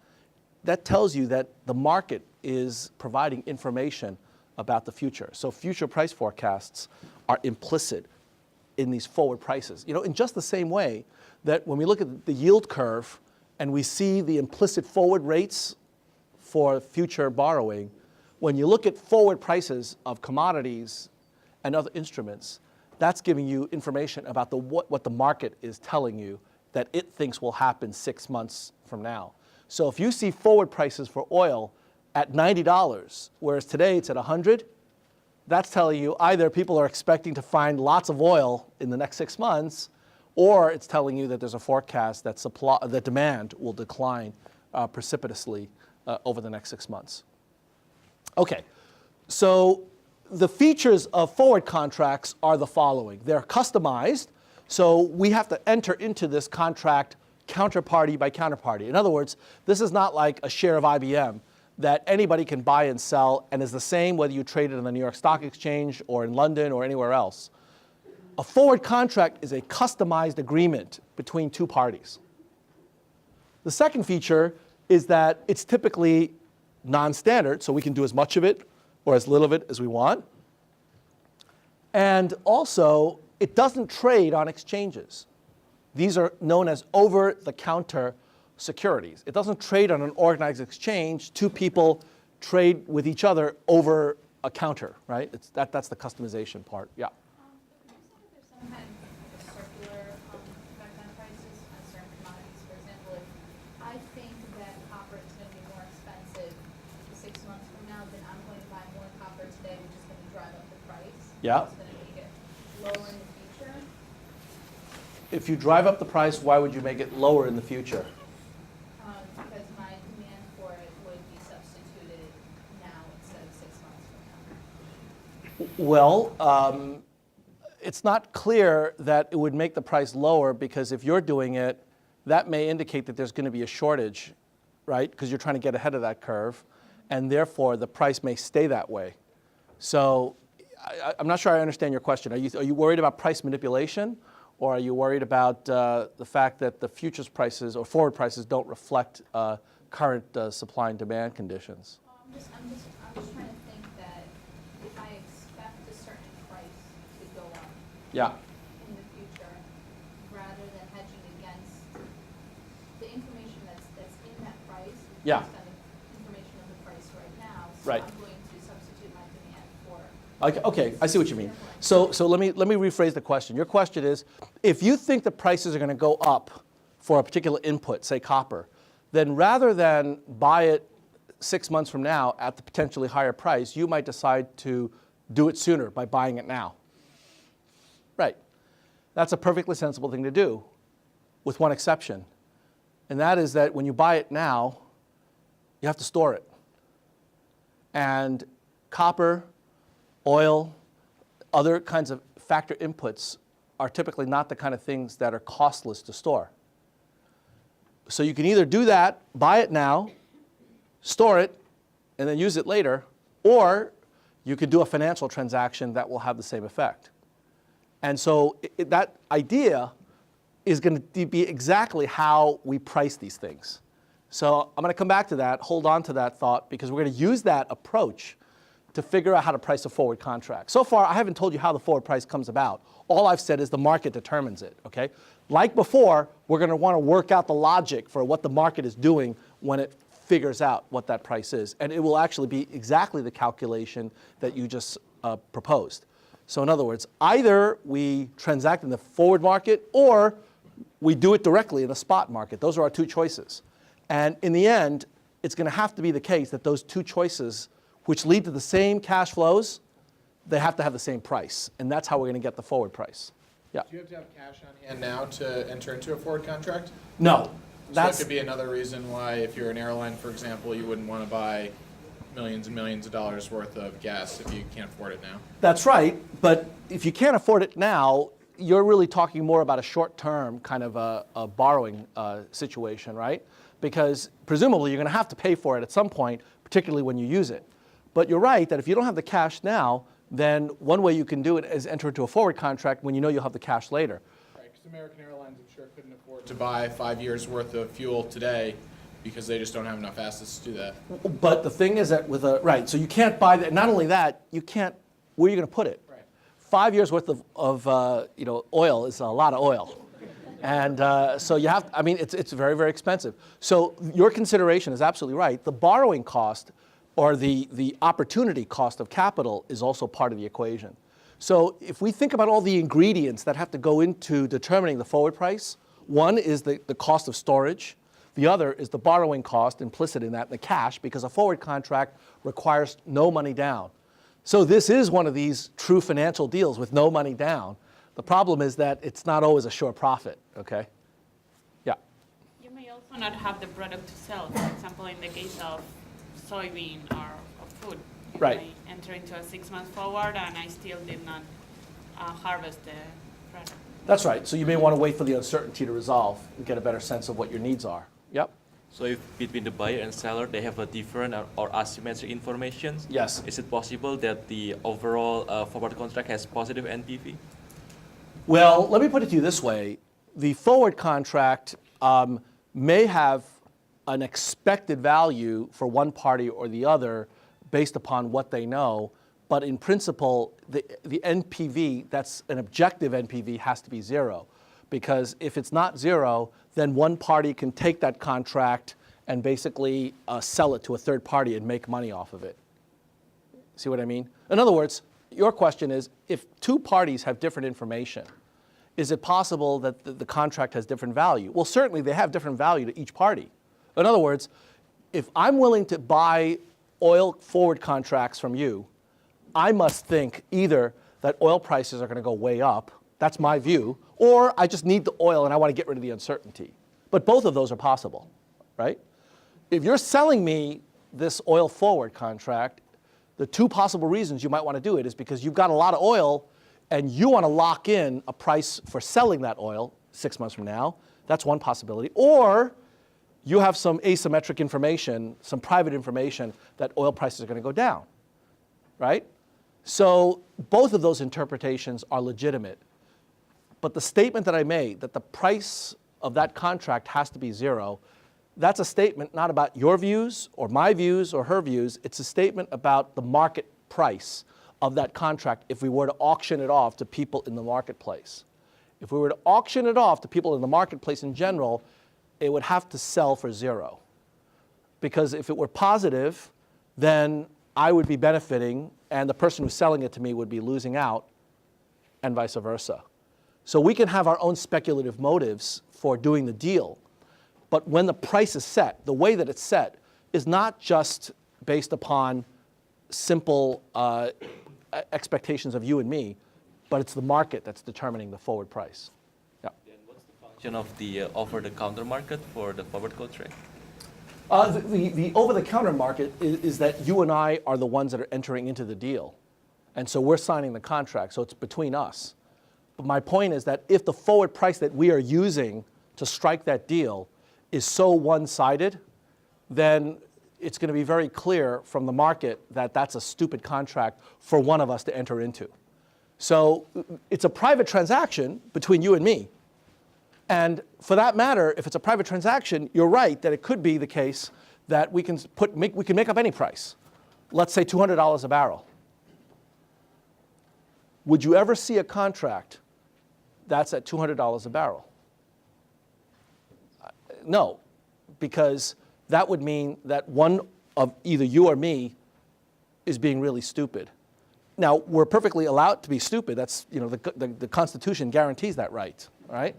That tells you that the market is providing information about the future. So future price forecasts are implicit in these forward prices. You know, in just the same way that when we look at the yield curve and we see the implicit forward rates for future borrowing, when you look at forward prices of commodities and other instruments, that's giving you information about what the market is telling you that it thinks will happen 6 months from now. So if you see forward prices for oil at $90, whereas today it's at 100, that's telling you either people are expecting to find lots of oil in the next 6 months, or it's telling you that there's a forecast that that demand will decline precipitously over the next 6 months. Okay, so the features of forward contracts are the following. They're customized, so we have to enter into this contract counterparty by counterparty. In other words, this is not like a share of IBM that anybody can buy and sell and is the same whether you trade it on the New York Stock Exchange or in London or anywhere else. A forward contract is a customized agreement between two parties. The second feature is that it's typically non-standard, so we can do as much of it or as little of it as we want. And also, it doesn't trade on exchanges. These are known as over-the-counter securities. It doesn't trade on an organized exchange. Two people trade with each other over a counter, right? That's the customization part. Yeah. But you said that there's some kind of circular effect on prices on certain commodities. For example, if I think that copper is going to be more expensive 6 months from now, then I'm going to buy more copper today, which is going to drive up the price. Yeah. It's going to make it lower in the future. If you drive up the price, why would you make it lower in the future? Because my demand for it would be substituted now instead of 6 months from now. Well, it's not clear that it would make the price lower because if you're doing it, that may indicate that there's going to be a shortage, right? Because you're trying to get ahead of that curve, and therefore the price may stay that way. So I'm not sure I understand your question. Are you worried about price manipulation? Or are you worried about the fact that the futures prices or forward prices don't reflect current supply and demand conditions? I'm just trying to think that if I expect a certain price to go up Yeah. in the future, rather than hedging against the information that's in that price, is Yeah. based on the information of the price right now. So Right. I'm going to substitute my demand for. Okay, I see what you mean. So let me rephrase the question. Your question is, if you think the prices are going to go up for a particular input, say copper, then rather than buy it 6 months from now at the potentially higher price, you might decide to do it sooner by buying it now. Right. That's a perfectly sensible thing to do, with one exception. And that is that when you buy it now, you have to store it. And copper, oil, other kinds of factor inputs are typically not the kind of things that are costless to store. So you can either do that, buy it now, store it, and then use it later, or you could do a financial transaction that will have the same effect. And so that idea is going to be exactly how we price these things. So I'm going to come back to that, hold on to that thought, because we're going to use that approach to figure out how to price a forward contract. So far, I haven't told you how the forward price comes about. All I've said is the market determines it, okay? Like before, we're going to want to work out the logic for what the market is doing when it figures out what that price is. And it will actually be exactly the calculation that you just proposed. So in other words, either we transact in the forward market or we do it directly in the spot market. Those are our two choices. And in the end, it's going to have to be the case that those two choices, which lead to the same cash flows, they have to have the same price. And that's how we're going to get the forward price. Yeah. Do you have to have cash on hand now to enter into a forward contract? No. So that could be another reason why, if you're an airline, for example, you wouldn't want to buy millions and millions of dollars worth of gas if you can't afford it now. That's right. But if you can't afford it now, you're really talking more about a short-term kind of a borrowing situation, right? Because presumably you're going to have to pay for it at some point, particularly when you use it. But you're right that if you don't have the cash now, then one way you can do it is enter into a forward contract when you know you'll have the cash later. Right, because American Airlines, I'm sure, couldn't afford to buy 5 years worth of fuel today because they just don't have enough assets to do that. But the thing is that right, so you can't buy that. Not only that, you can't, where are you going to put it? Right. 5 years worth of oil is a lot of oil. And so you have, I mean, it's very, very expensive. So your consideration is absolutely right. The borrowing cost or the opportunity cost of capital is also part of the equation. So if we think about all the ingredients that have to go into determining the forward price, one is the cost of storage. The other is the borrowing cost implicit in that, the cash, because a forward contract requires no money down. So this is one of these true financial deals with no money down. The problem is that it's not always a sure profit, okay? Yeah. You may also not have the product to sell. For example, in the case of soybean or food, you Right. may enter into a 6-month forward and I still did not harvest the product. That's right. So you may want to wait for the uncertainty to resolve and get a better sense of what your needs are. Yep. So if between the buyer and seller they have a different or asymmetric information, Yes. is it possible that the overall forward contract has positive NPV? Well, let me put it to you this way. The forward contract may have an expected value for one party or the other based upon what they know, but in principle, the NPV, that's an objective NPV, has to be zero. Because if it's not zero, then one party can take that contract and basically sell it to a third party and make money off of it. See what I mean? In other words, your question is, if two parties have different information, is it possible that the contract has different value? Well, certainly they have different value to each party. In other words, if I'm willing to buy oil forward contracts from you, I must think either that oil prices are going to go way up, that's my view, or I just need the oil and I want to get rid of the uncertainty. But both of those are possible, right? If you're selling me this oil forward contract, the two possible reasons you might want to do it is because you've got a lot of oil and you want to lock in a price for selling that oil 6 months from now. That's one possibility. Or you have some asymmetric information, some private information that oil prices are going to go down, right? So both of those interpretations are legitimate. But the statement that I made, that the price of that contract has to be zero, that's a statement not about your views or my views or her views. It's a statement about the market price of that contract if we were to auction it off to people in the marketplace. If we were to auction it off to people in the marketplace in general, it would have to sell for zero. Because if it were positive, then I would be benefiting and the person who's selling it to me would be losing out, and vice versa. So we can have our own speculative motives for doing the deal, but when the price is set, the way that it's set is not just based upon simple expectations of you and me, but it's the market that's determining the forward price. Yeah. Then what's the function of the over-the-counter market for the forward contract? The over-the-counter market is that you and I are the ones that are entering into the deal. And so we're signing the contract, so it's between us. But my point is that if the forward price that we are using to strike that deal is so one-sided, then it's going to be very clear from the market that that's a stupid contract for one of us to enter into. So it's a private transaction between you and me. And for that matter, if it's a private transaction, you're right that it could be the case that we can make up any price. Let's say $200 a barrel. Would you ever see a contract that's at $200 a barrel? No, because that would mean that one of either you or me is being really stupid. Now, we're perfectly allowed to be stupid. That's, the Constitution guarantees that right, right?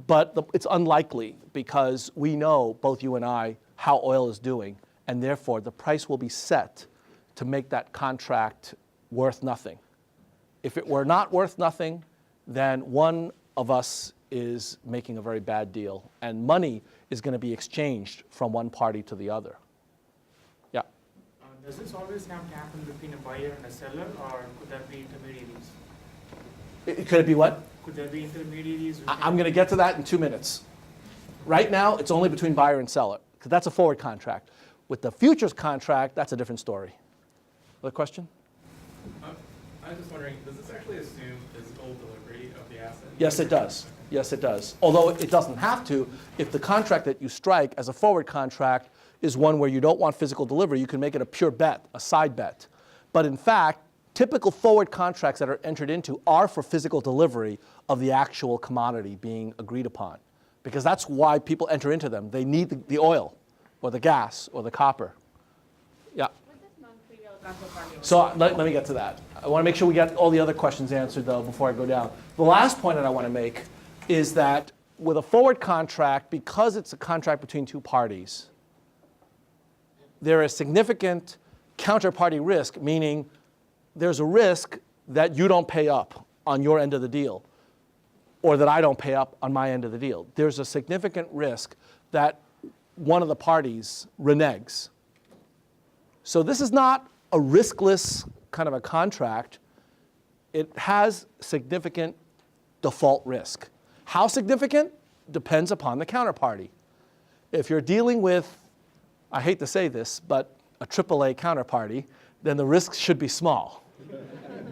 but it's unlikely because we know, both you and I, how oil is doing, and therefore the price will be set to make that contract worth nothing. If it were not worth nothing, then one of us is making a very bad deal, and money is going to be exchanged from one party to the other. Yeah. Does this always have to happen between a buyer and a seller, or could there be intermediaries? Could it be what? Could there be intermediaries? I'm going to get to that in 2 minutes. Right now, it's only between buyer and seller, because that's a forward contract. With the futures contract, that's a different story. Other question? I was just wondering, does this actually assume physical delivery of the asset? Yes, it does. Yes, it does. Although it doesn't have to. If the contract that you strike as a forward contract is one where you don't want physical delivery, you can make it a pure bet, a side bet. But in fact, typical forward contracts that are entered into are for physical delivery of the actual commodity being agreed upon. Because that's why people enter into them. They need the oil or the gas or the copper. Yeah. What does non-trivial counterparty? So let me get to that. I want to make sure we get all the other questions answered, though, before I go down. The last point that I want to make is that with a forward contract, because it's a contract between two parties, there is significant counterparty risk, meaning there's a risk that you don't pay up on your end of the deal, or that I don't pay up on my end of the deal. There's a significant risk that one of the parties reneges. So this is not a riskless kind of a contract. It has significant default risk. How significant? Depends upon the counterparty. If you're dealing with, I hate to say this, but a AAA counterparty, then the risk should be small.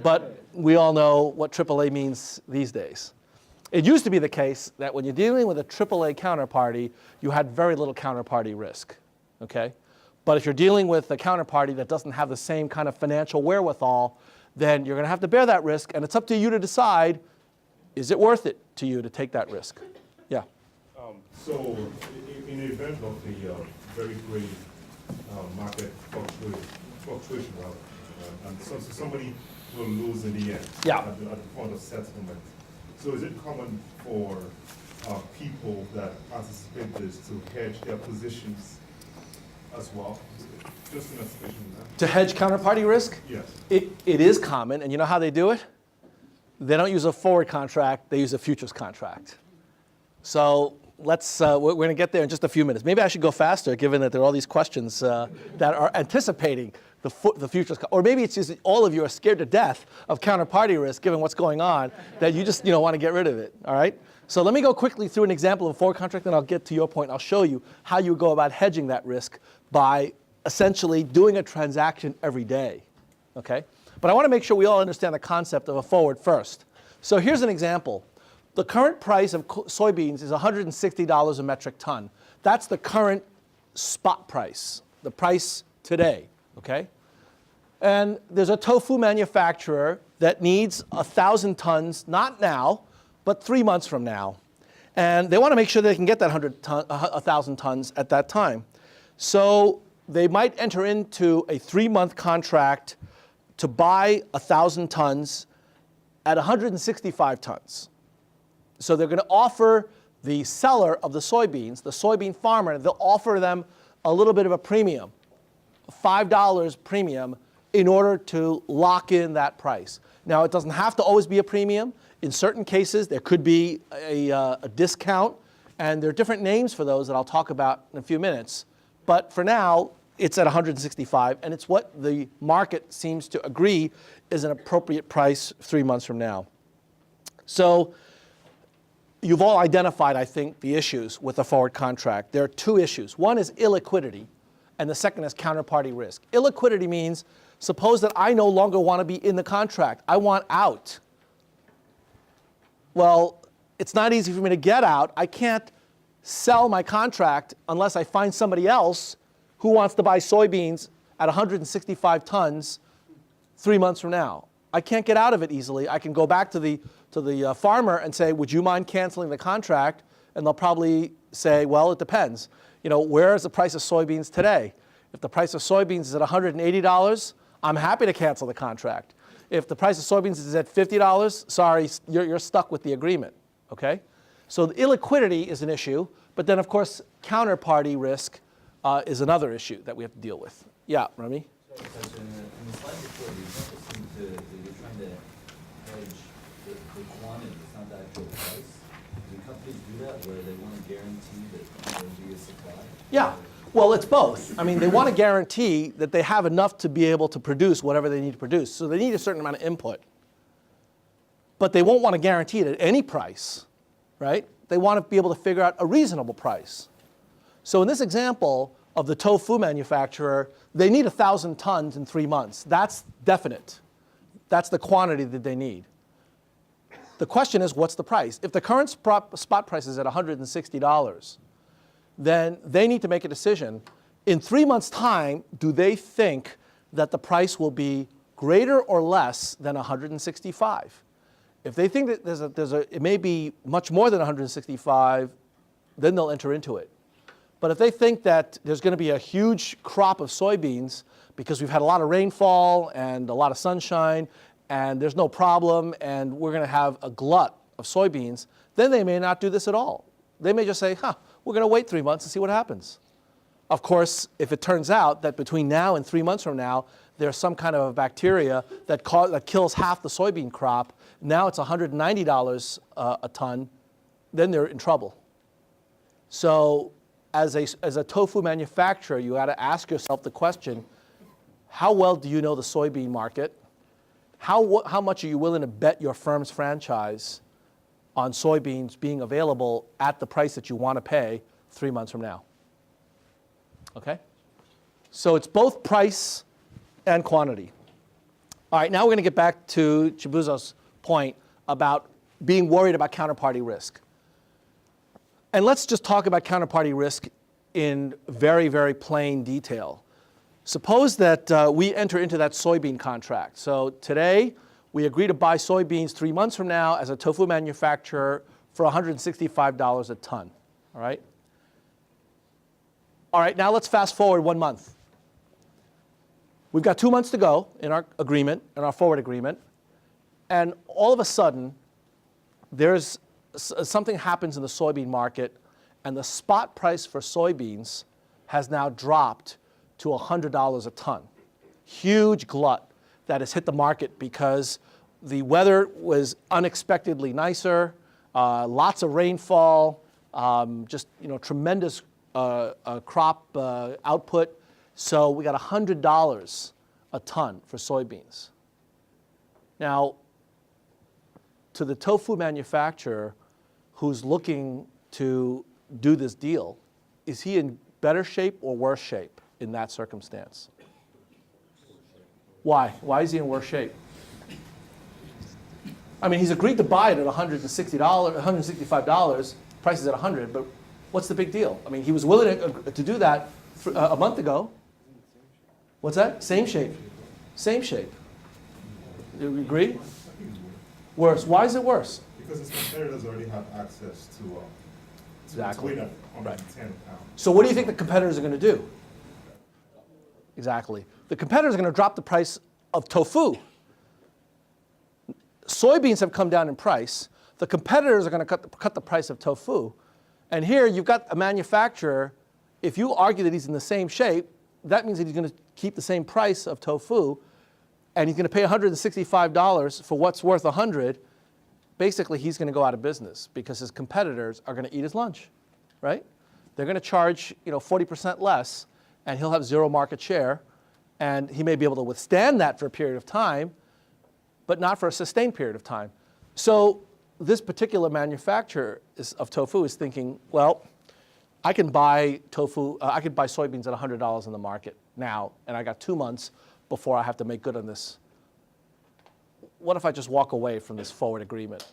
But we all know what AAA means these days. It used to be the case that when you're dealing with a AAA counterparty, you had very little counterparty risk, okay? But if you're dealing with a counterparty that doesn't have the same kind of financial wherewithal, then you're going to have to bear that risk, and it's up to you to decide, is it worth it to you to take that risk? Yeah. So in the event of the very great market fluctuation, and so somebody will lose in the end at the point of settlement. So is it common for people that anticipate this to hedge their positions as well? Just in a situation To hedge counterparty risk? Yes. It is common, and you know how they do it? They don't use a forward contract, they use a futures contract. So let's, we're going to get there in just a few minutes. Maybe I should go faster, given that there are all these questions that are anticipating the futures, or maybe it's just all of you are scared to death of counterparty risk, given what's going on, that you just want to get rid of it, all right? So let me go quickly through an example of a forward contract, then I'll get to your point. I'll show you how you go about hedging that risk by essentially doing a transaction every day, okay? But I want to make sure we all understand the concept of a forward first. So here's an example. The current price of soybeans is $160 a metric ton. That's the current spot price, the price today, okay? And there's a tofu manufacturer that needs 1,000 tons, not now, but 3 months from now. And they want to make sure they can get that 1,000 tons at that time. So they might enter into a 3-month contract to buy 1,000 tons at 165 tons. So they're going to offer the seller of the soybean farmer, they'll offer them a little bit of a premium, $5 premium, in order to lock in that price. Now, it doesn't have to always be a premium. In certain cases, there could be a discount, and there are different names for those that I'll talk about in a few minutes. But for now, it's at 165, and it's what the market seems to agree is an appropriate price 3 months from now. So you've all identified, I think, the issues with a forward contract. There are two issues. One is illiquidity, and the second is counterparty risk. Illiquidity means, suppose that I no longer want to be in the contract. I want out. Well, it's not easy for me to get out. I can't sell my contract unless I find somebody else who wants to buy soybeans at 165 tons 3 months from now. I can't get out of it easily. I can go back to the farmer and say, would you mind canceling the contract? And they'll probably say, well, it depends. Where is the price of soybeans today? If the price of soybeans is at $180, I'm happy to cancel the contract. If the price of soybeans is at $50, sorry, you're stuck with the agreement, okay? So the illiquidity is an issue, but then of course counterparty risk is another issue that we have to deal with. Yeah, Remy? So in the slide before, you don't seem to, you're trying to hedge the quantity, it's not the actual price. Do companies do that where they want to guarantee that there will be a supply? Yeah, well, it's both. I mean, they want to guarantee that they have enough to be able to produce whatever they need to produce. So they need a certain amount of input. But they won't want to guarantee it at any price, right? They want to be able to figure out a reasonable price. So in this example of the tofu manufacturer, they need 1,000 tons in 3 months. That's definite. That's the quantity that they need. The question is, what's the price? If the current spot price is at $160, then they need to make a decision. In 3 months' time, do they think that the price will be greater or less than 165? If they think that it may be much more than 165, then they'll enter into it. But if they think that there's going to be a huge crop of soybeans because we've had a lot of rainfall and a lot of sunshine and there's no problem and we're going to have a glut of soybeans, then they may not do this at all. They may just say, we're going to wait 3 months and see what happens. Of course, if it turns out that between now and 3 months from now, there's some kind of a bacteria that kills half the soybean crop, now it's $190 a ton, then they're in trouble. So as a tofu manufacturer, you got to ask yourself the question, how well do you know the soybean market? How much are you willing to bet your firm's franchise on soybeans being available at the price that you want to pay 3 months from now? Okay? So it's both price and quantity. All right, now we're going to get back to Chibuzo's point about being worried about counterparty risk. And let's just talk about counterparty risk in very, very plain detail. Suppose that we enter into that soybean contract. So today, we agree to buy soybeans 3 months from now as a tofu manufacturer for $165 a ton. All right? All right, now let's fast forward 1 month. We've got 2 months to go in our agreement, in our forward agreement, and all of a sudden, there's something happens in the soybean market, and the spot price for soybeans has now dropped to $100 a ton. Huge glut that has hit the market because the weather was unexpectedly nicer, lots of rainfall, just tremendous crop output. So we got $100 a ton for soybeans. Now, to the tofu manufacturer who's looking to do this deal, is he in better shape or worse shape in that circumstance? Why? Why is he in worse shape? I mean, he's agreed to buy it at $160, $165, price is at $100, but what's the big deal? I mean, he was willing to do that a month ago. What's that? Same shape. Same shape. Do you agree? Worse. Why is it worse? Because his competitors already have access to Exactly. between 110 pounds. So what do you think the competitors are going to do? Exactly. The competitors are going to drop the price of tofu. Soybeans have come down in price. The competitors are going to cut the price of tofu. And here you've got a manufacturer, if you argue that he's in the same shape, that means that he's going to keep the same price of tofu, and he's going to pay $165 for what's worth $100. Basically, he's going to go out of business because his competitors are going to eat his lunch, right? They're going to charge 40% less, and he'll have zero market share, and he may be able to withstand that for a period of time, but not for a sustained period of time. So this particular manufacturer of tofu is thinking, well, I can buy tofu, I could buy soybeans at $100 in the market now, and I got 2 months before I have to make good on this. What if I just walk away from this forward agreement?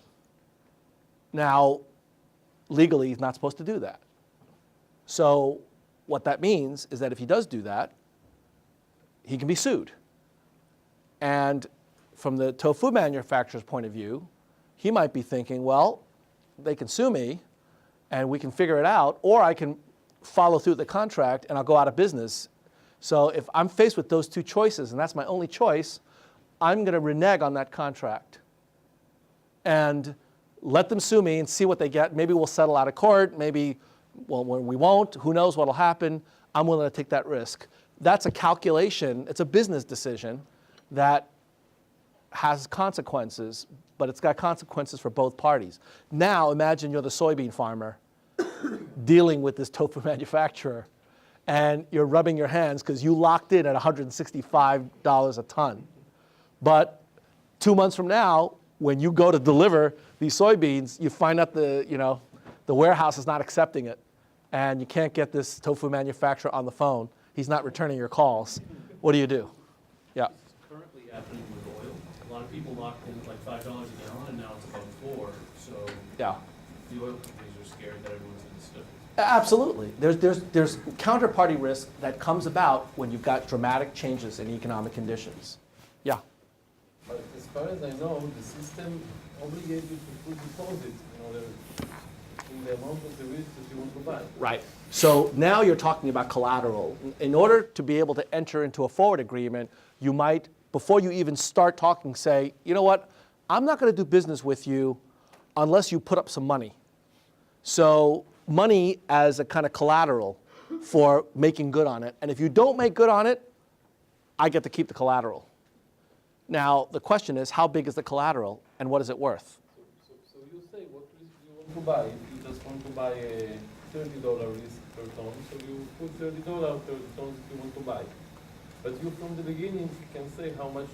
Now, legally, he's not supposed to do that. So what that means is that if he does do that, he can be sued. And from the tofu manufacturer's point of view, he might be thinking, well, they can sue me, and we can figure it out, or I can follow through the contract and I'll go out of business. So if I'm faced with those two choices, and that's my only choice, I'm going to renege on that contract. And let them sue me and see what they get. Maybe we'll settle out of court. Maybe, well, when we won't, who knows what'll happen. I'm willing to take that risk. That's a calculation. It's a business decision that has consequences, but it's got consequences for both parties. Now, imagine you're the soybean farmer dealing with this tofu manufacturer, and you're rubbing your hands because you locked in at $165 a ton. But 2 months from now, when you go to deliver these soybeans, you find out the warehouse is not accepting it, and you can't get this tofu manufacturer on the phone. He's not returning your calls. What do you do? Yeah. Currently happening with oil. A lot of people locked in like $5 a gallon, and now it's above $4. So Yeah. the oil companies are scared that everyone's going to stick. Absolutely. There's counterparty risk that comes about when you've got dramatic changes in economic conditions. Yeah. But as far as I know, the system obligates you to put deposits in the amount of the risk that you want to buy. Right. So now you're talking about collateral. In order to be able to enter into a forward agreement, you might, before you even start talking, say, you know what, I'm not going to do business with you unless you put up some money. So money as a kind of collateral for making good on it. And if you don't make good on it, I get to keep the collateral. Now, the question is, how big is the collateral and what is it worth? So you say what risk you want to buy. If you just want to buy a $30 risk per ton, so you put $30 per ton if you want to buy. But you, from the beginning, can say how much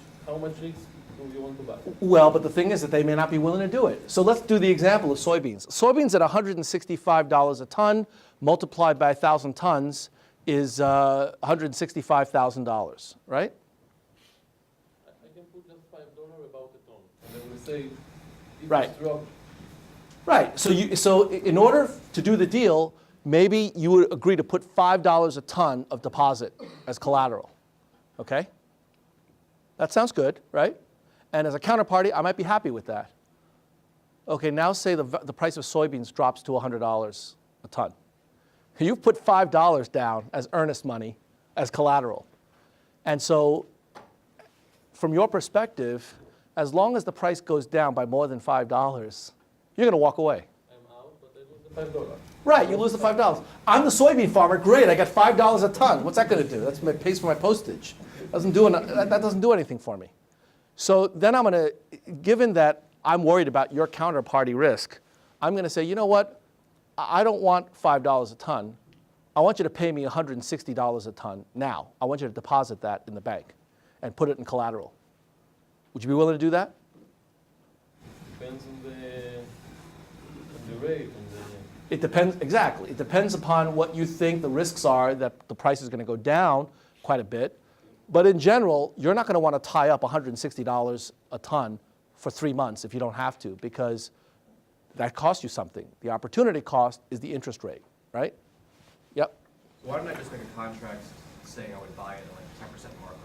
risk do you want to buy. Well, but the thing is that they may not be willing to do it. So let's do the example of soybeans. Soybeans at $165 a ton, multiplied by 1,000 tons, is $165,000, right? I can put just $5 about a ton, and then we say if Right. it's drop. Right. So in order to do the deal, maybe you would agree to put $5 a ton of deposit as collateral. Okay? That sounds good, right? And as a counterparty, I might be happy with that. Okay, now say the price of soybeans drops to $100 a ton. You've put $5 down as earnest money, as collateral. And so from your perspective, as long as the price goes down by more than $5, you're going to walk away. I'm out, but I lose the $5. Right, you lose the $5. I'm the soybean farmer. Great, I got $5 a ton. What's that going to do? That's my pays for my postage. That doesn't do anything for me. So then I'm going to, given that I'm worried about your counterparty risk, I'm going to say, you know what? I don't want $5 a ton. I want you to pay me $160 a ton now. I want you to deposit that in the bank and put it in collateral. Would you be willing to do that? Depends on the rate. It depends, exactly. It depends upon what you think the risks are that the price is going to go down quite a bit. But in general, you're not going to want to tie up $160 a ton for 3 months if you don't have to, because that costs you something. The opportunity cost is the interest rate, right? Yep. So why don't I just make a contract saying I would buy it at like 10% markup?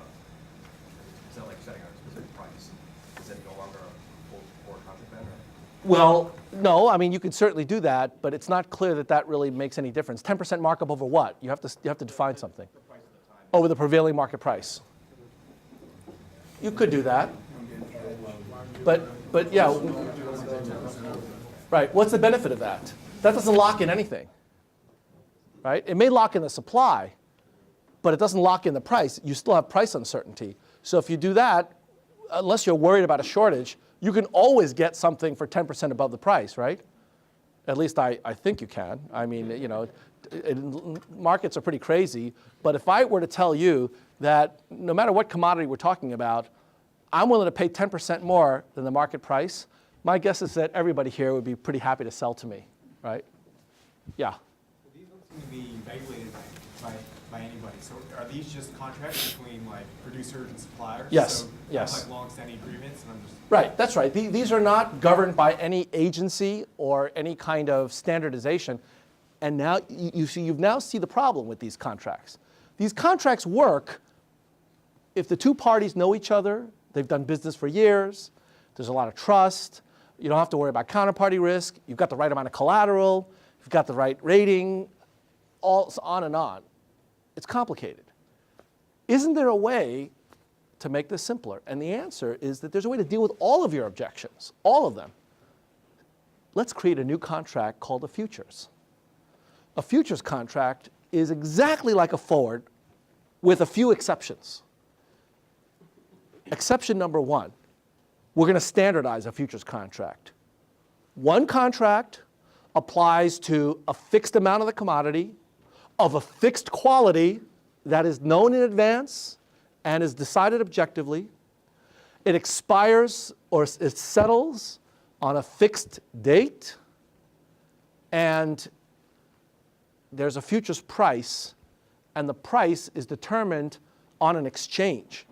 Instead of like setting a specific price. Is it no longer a full forward contract then? Well, no, I mean, you could certainly do that, but it's not clear that that really makes any difference. 10% markup over what? You have to define something. Over the prevailing market price. You could do that. But yeah. Right, what's the benefit of that? That doesn't lock in anything. Right? It may lock in the supply, but it doesn't lock in the price. You still have price uncertainty. So if you do that, unless you're worried about a shortage, you can always get something for 10% above the price, right? At least I think you can. I mean, you know, markets are pretty crazy, but if I were to tell you that no matter what commodity we're talking about, I'm willing to pay 10% more than the market price, my guess is that everybody here would be pretty happy to sell to me, right? Yeah. These don't seem to be regulated by anybody. So are these just contracts between like producers and suppliers? Yes, So yes. Like long-standing agreements, and I'm just. Right, that's right. These are not governed by any agency or any kind of standardization. And now you've now see the problem with these contracts. These contracts work if the two parties know each other, they've done business for years, there's a lot of trust, you don't have to worry about counterparty risk, you've got the right amount of collateral, you've got the right rating, all on and on. It's complicated. Isn't there a way to make this simpler? And the answer is that there's a way to deal with all of your objections, all of them. let's create a new contract called a futures. A futures contract is exactly like a forward with a few exceptions. Exception number one, we're going to standardize a futures contract. One contract applies to a fixed amount of the commodity of a fixed quality that is known in advance and is decided objectively. It expires or it settles on a fixed date, and there's a futures price, and the price is determined on an exchange.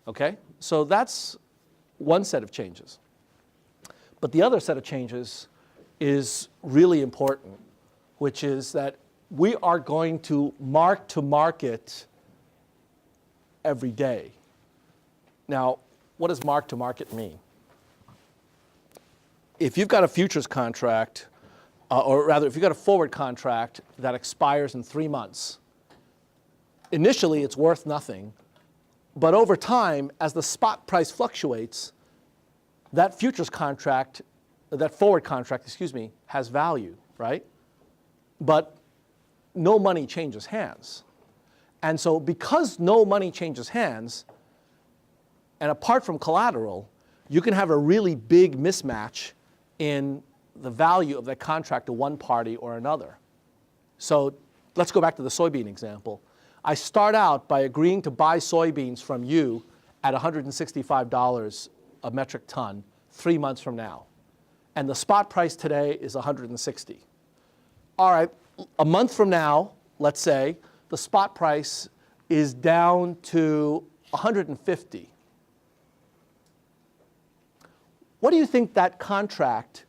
Okay? So that's one set of changes. But the other set of changes is really important, which is that we are going to mark every day. Now, what does mark to market mean? If you've got a futures contract, or rather, if you've got a forward contract that expires in 3 months, initially it's worth nothing, but over time, as the spot price fluctuates, that futures contract, that forward contract, excuse me, has value, right? But no money changes hands. And so because no money changes hands, and apart from collateral, you can have a really big mismatch in the value of that contract to one party or another. So let's go back to the soybean example. I start out by agreeing to buy soybeans from you at $165 a metric ton 3 months from now. And the spot price today is $160. All right, a month from now, let's say, the spot price is down to $150. What do you think that contract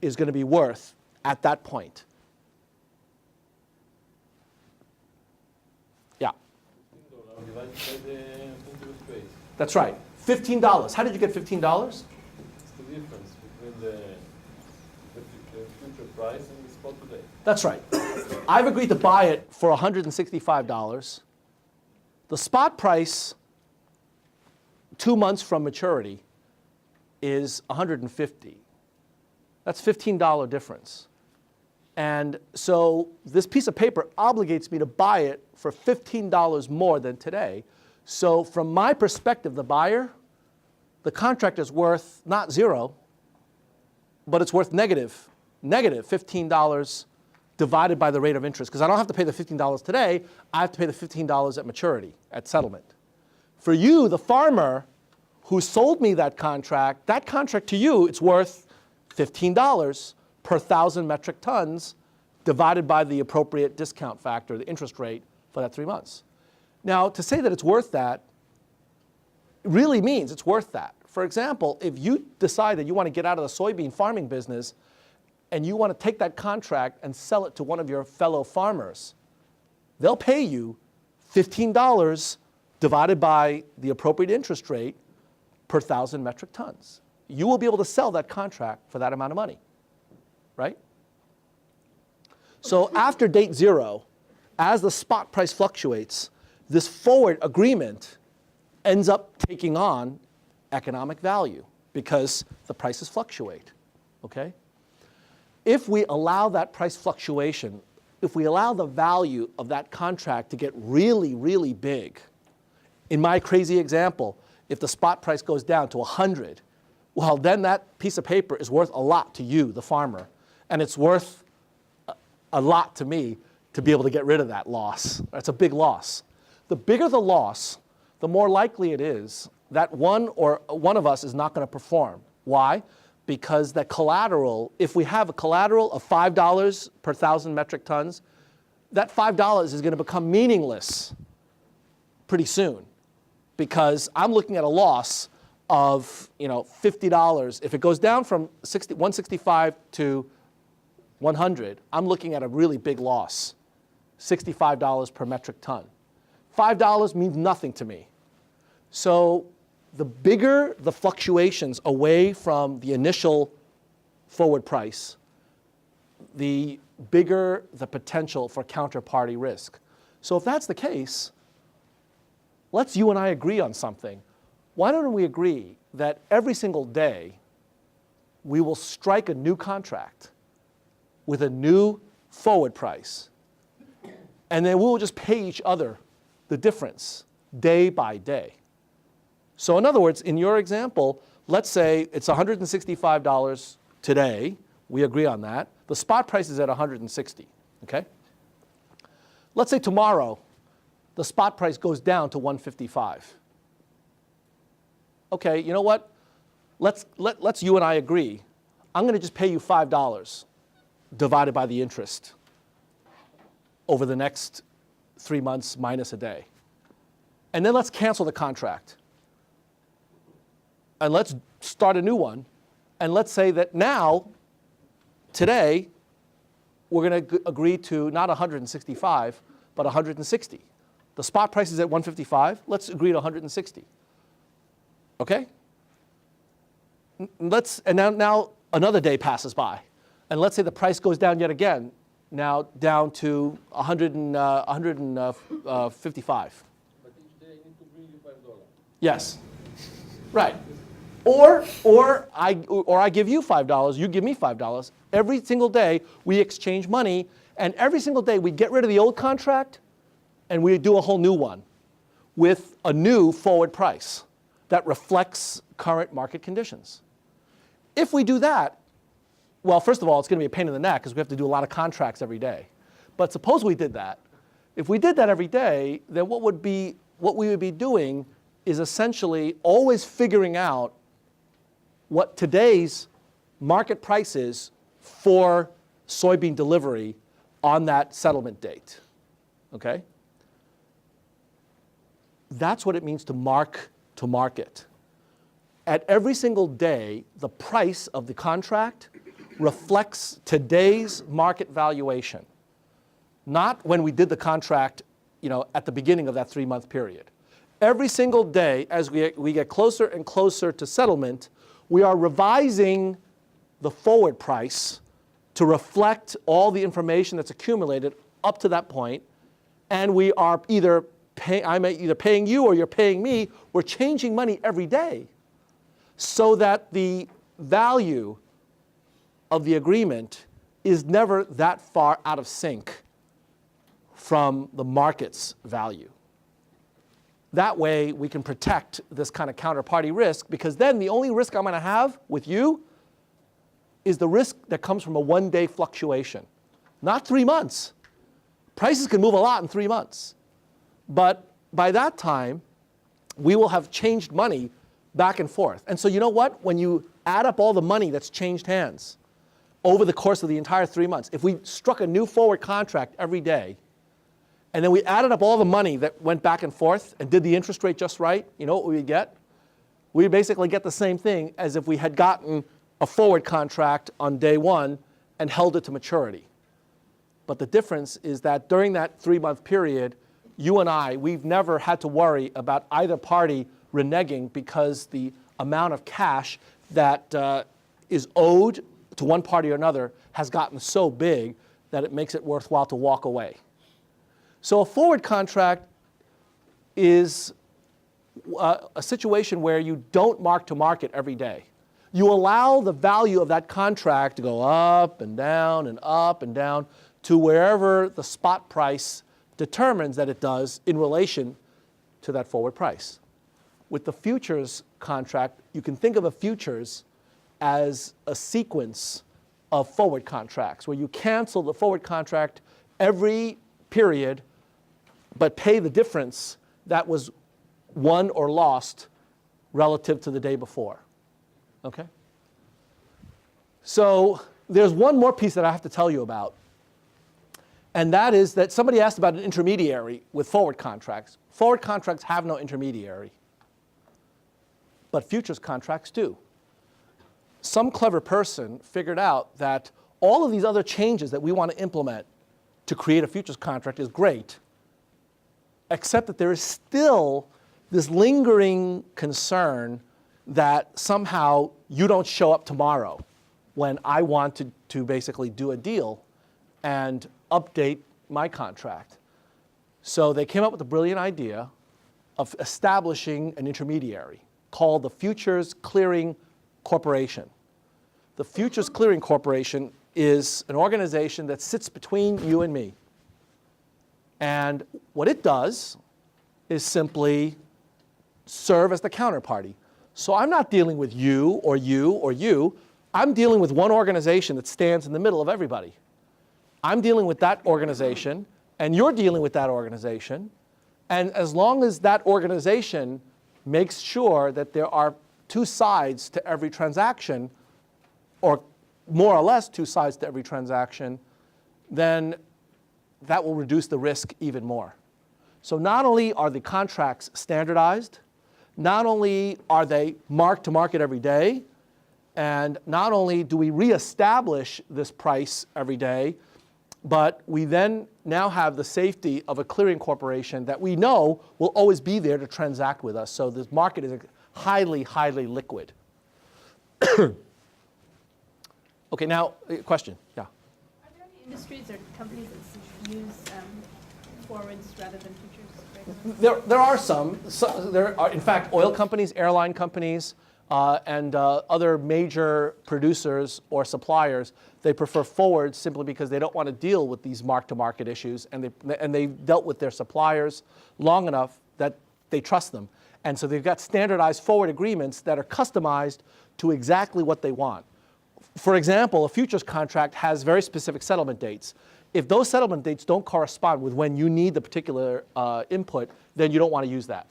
is going to be worth at that point? Yeah. $15 divided by the interest rate. That's right. $15. How did you get $15? It's the difference between the future price and the spot today. That's right. I've agreed to buy it for $165. The spot price 2 months from maturity is $150. That's $15 difference. And so this piece of paper obligates me to buy it for $15 more than today. So from my perspective, the buyer, the contract is worth not zero, but it's worth negative $15 divided by the rate of interest. Because I don't have to pay the $15 today, I have to pay the $15 at maturity, at settlement. For you, the farmer who sold me that contract to you, it's worth $15 per 1,000 metric tons divided by the appropriate discount factor, the interest rate for that 3 months. Now, to say that it's worth that really means it's worth that. For example, if you decide that you want to get out of the soybean farming business and you want to take that contract and sell it to one of your fellow farmers, they'll pay you $15 divided by the appropriate interest rate per 1,000 metric tons. You will be able to sell that contract for that amount of money, right? So after date zero, as the spot price fluctuates, this forward agreement ends up taking on economic value because the prices fluctuate, okay? If we allow that price fluctuation, if we allow the value of that contract to get really, really big, in my crazy example, if the spot price goes down to 100, well, then that piece of paper is worth a lot to you, the farmer, and it's worth a lot to me to be able to get rid of that loss. That's a big loss. The bigger the loss, the more likely it is that one of us is not going to perform. Why? Because that collateral, if we have a collateral of $5 per 1,000 metric tons, that $5 is going to become meaningless pretty soon, because I'm looking at a loss of $50. If it goes down from 165 to 100, I'm looking at a really big loss, $65 per metric ton. $5 means nothing to me. So the bigger the fluctuations away from the initial forward price, the bigger the potential for counterparty risk. So if that's the case, let's you and I agree on something. Why don't we agree that every single day we will strike a new contract with a new forward price, and then we will just pay each other the difference day by day. So in other words, in your example, let's say it's $165 today. We agree on that. The spot price is at $160, okay? Let's say tomorrow, the spot price goes down to $155. Okay, you know what? Let's you and I agree. I'm going to just pay you $5 divided by the interest over the next 3 months minus a day. And then let's cancel the contract. And let's start a new one. And let's say that now, today, we're going to agree to not 165, but 160. The spot price is at 155. Let's agree to 160. Okay? And now another day passes by. And let's say the price goes down yet again, now down to 155. But each day I need to bring you $5. Yes. Right. Or I give you $5, you give me $5. Every single day we exchange money, and every single day we get rid of the old contract and we do a whole new one with a new forward price that reflects current market conditions. If we do that, well, first of all, it's going to be a pain in the neck because we have to do a lot of contracts every day. But suppose we did that. If we did that every day, then what we would be doing is essentially always figuring out what today's market price is for soybean delivery on that settlement date. Okay? That's what it means to mark to market. At every single day, the price of the contract reflects today's market valuation, not when we did the contract, at the beginning of that 3-month period. Every single day, as we get closer and closer to settlement, we are revising the forward price to reflect all the information that's accumulated up to that point, and we are I'm either paying you or you're paying me. We're changing money every day so that the value of the agreement is never that far out of sync from the market's value. That way, we can protect this kind of counterparty risk, because then the only risk I'm going to have with you is the risk that comes from a one-day fluctuation, not 3 months. Prices can move a lot in 3 months. But by that time, we will have changed money back and forth. And so you know what? When you add up all the money that's changed hands over the course of the entire 3 months, if we struck a new forward contract every day, and then we added up all the money that went back and forth and did the interest rate just right, you know what we would get? We basically get the same thing as if we had gotten a forward contract on day one and held it to maturity. But the difference is that during that 3-month period, you and I, we've never had to worry about either party reneging because the amount of cash that is owed to one party or another has gotten so big that it makes it worthwhile to walk away. So a forward contract is a situation where you don't mark to market every day. You allow the value of that contract to go up and down and up and down to wherever the spot price determines that it does in relation to that forward price. With the futures contract, you can think of a futures as a sequence of forward contracts where you cancel the forward contract every period but pay the difference that was won or lost relative to the day before. Okay? So there's one more piece that I have to tell you about. And that is that somebody asked about an intermediary with forward contracts. Forward contracts have no intermediary, but futures contracts do. Some clever person figured out that all of these other changes that we want to implement to create a futures contract is great, except that there is still this lingering concern that somehow you don't show up tomorrow when I want to basically do a deal and update my contract. So they came up with a brilliant idea of establishing an intermediary called the Futures Clearing Corporation. the Futures Clearing Corporation is an organization that sits between you and me. And what it does is simply serve as the counterparty. So I'm not dealing with you or you or you. I'm dealing with one organization that stands in the middle of everybody. I'm dealing with that organization, and you're dealing with that organization. And as long as that organization makes sure that there are two sides to every transaction, or more or less two sides to every transaction, then that will reduce the risk even more. So not only are the contracts standardized, not only are they marked to market every day, and not only do we reestablish this price every day, but we then now have the safety of a clearing corporation that we know will always be there to transact with us. So this market is highly, highly liquid. Okay, now, question, yeah. Are there any industries or companies that use forwards rather than futures? There are some. There are, in fact, oil companies, airline companies, and other major producers or suppliers, they prefer forwards simply because they don't want to deal with these mark-to-market issues, and they've dealt with their suppliers long enough that they trust them. And so they've got standardized forward agreements that are customized to exactly what they want. For example, a futures contract has very specific settlement dates. If those settlement dates don't correspond with when you need the particular input, then you don't want to use that.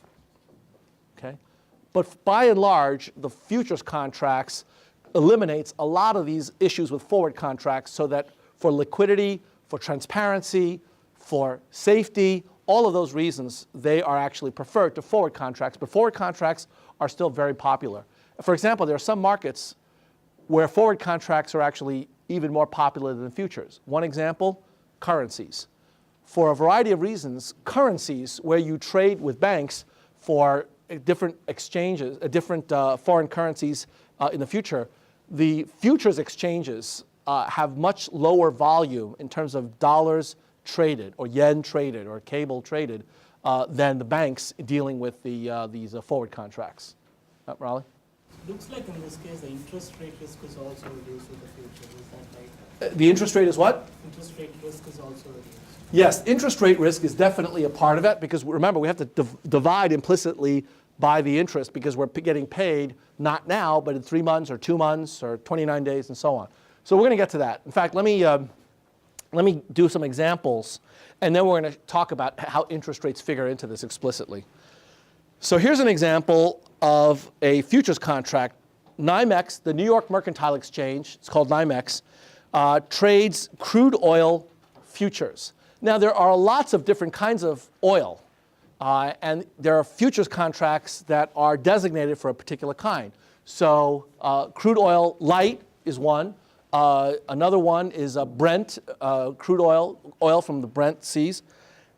Okay? But by and large, the futures contracts eliminates a lot of these issues with forward contracts, so that for liquidity, for transparency, for safety, all of those reasons, they are actually preferred to forward contracts. But forward contracts are still very popular. For example, there are some markets where forward contracts are actually even more popular than futures. One example, currencies. For a variety of reasons, currencies where you trade with banks for different exchanges, different foreign currencies in the future, the futures exchanges have much lower volume in terms of dollars traded or yen traded or cable traded than the banks dealing with these forward contracts. Raleigh? Looks like in this case the interest rate risk is also reduced with the future. Is that right? The interest rate is what? Interest rate risk is also reduced. Yes, interest rate risk is definitely a part of it, because remember, we have to divide implicitly by the interest, because we're getting paid not now, but in 3 months or 2 months or 29 days and so on. So we're going to get to that. In fact, let me do some examples, and then we're going to talk about how interest rates figure into this explicitly. So here's an example of a futures contract. NYMEX, the New York Mercantile Exchange, it's called NYMEX, trades crude oil futures. Now, there are lots of different kinds of oil, and there are futures contracts that are designated for a particular kind. So crude oil light is one. Another one is Brent, crude oil from the Brent seas.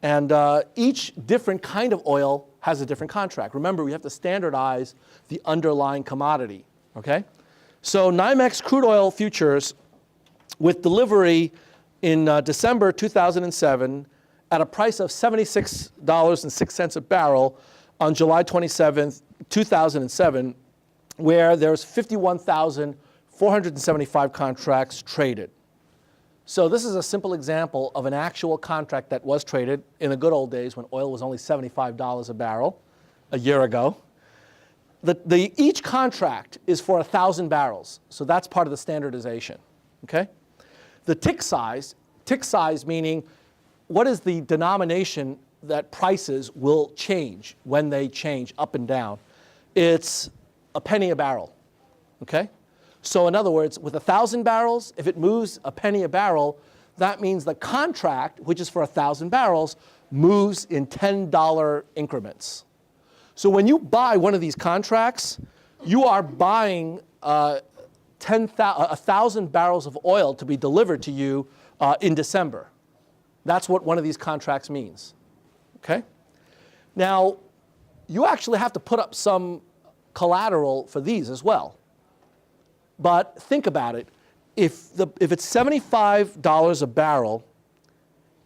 And each different kind of oil has a different contract. Remember, we have to standardize the underlying commodity, okay? So NYMEX crude oil futures with delivery in December 2007 at a price of $76.06 a barrel on July 27th, 2007, where there's 51,475 contracts traded. So this is a simple example of an actual contract that was traded in the good old days when oil was only $75 a barrel a year ago. Each contract is for 1,000 barrels, so that's part of the standardization, okay? The tick size meaning what is the denomination that prices will change when they change up and down. It's a penny a barrel, okay? So in other words, with 1,000 barrels, if it moves a penny a barrel, that means the contract, which is for 1,000 barrels, moves in $10 increments. So when you buy one of these contracts, you are buying 1,000 barrels of oil to be delivered to you in December. That's what one of these contracts means, okay? Now, you actually have to put up some collateral for these as well. But think about it. If it's $75 a barrel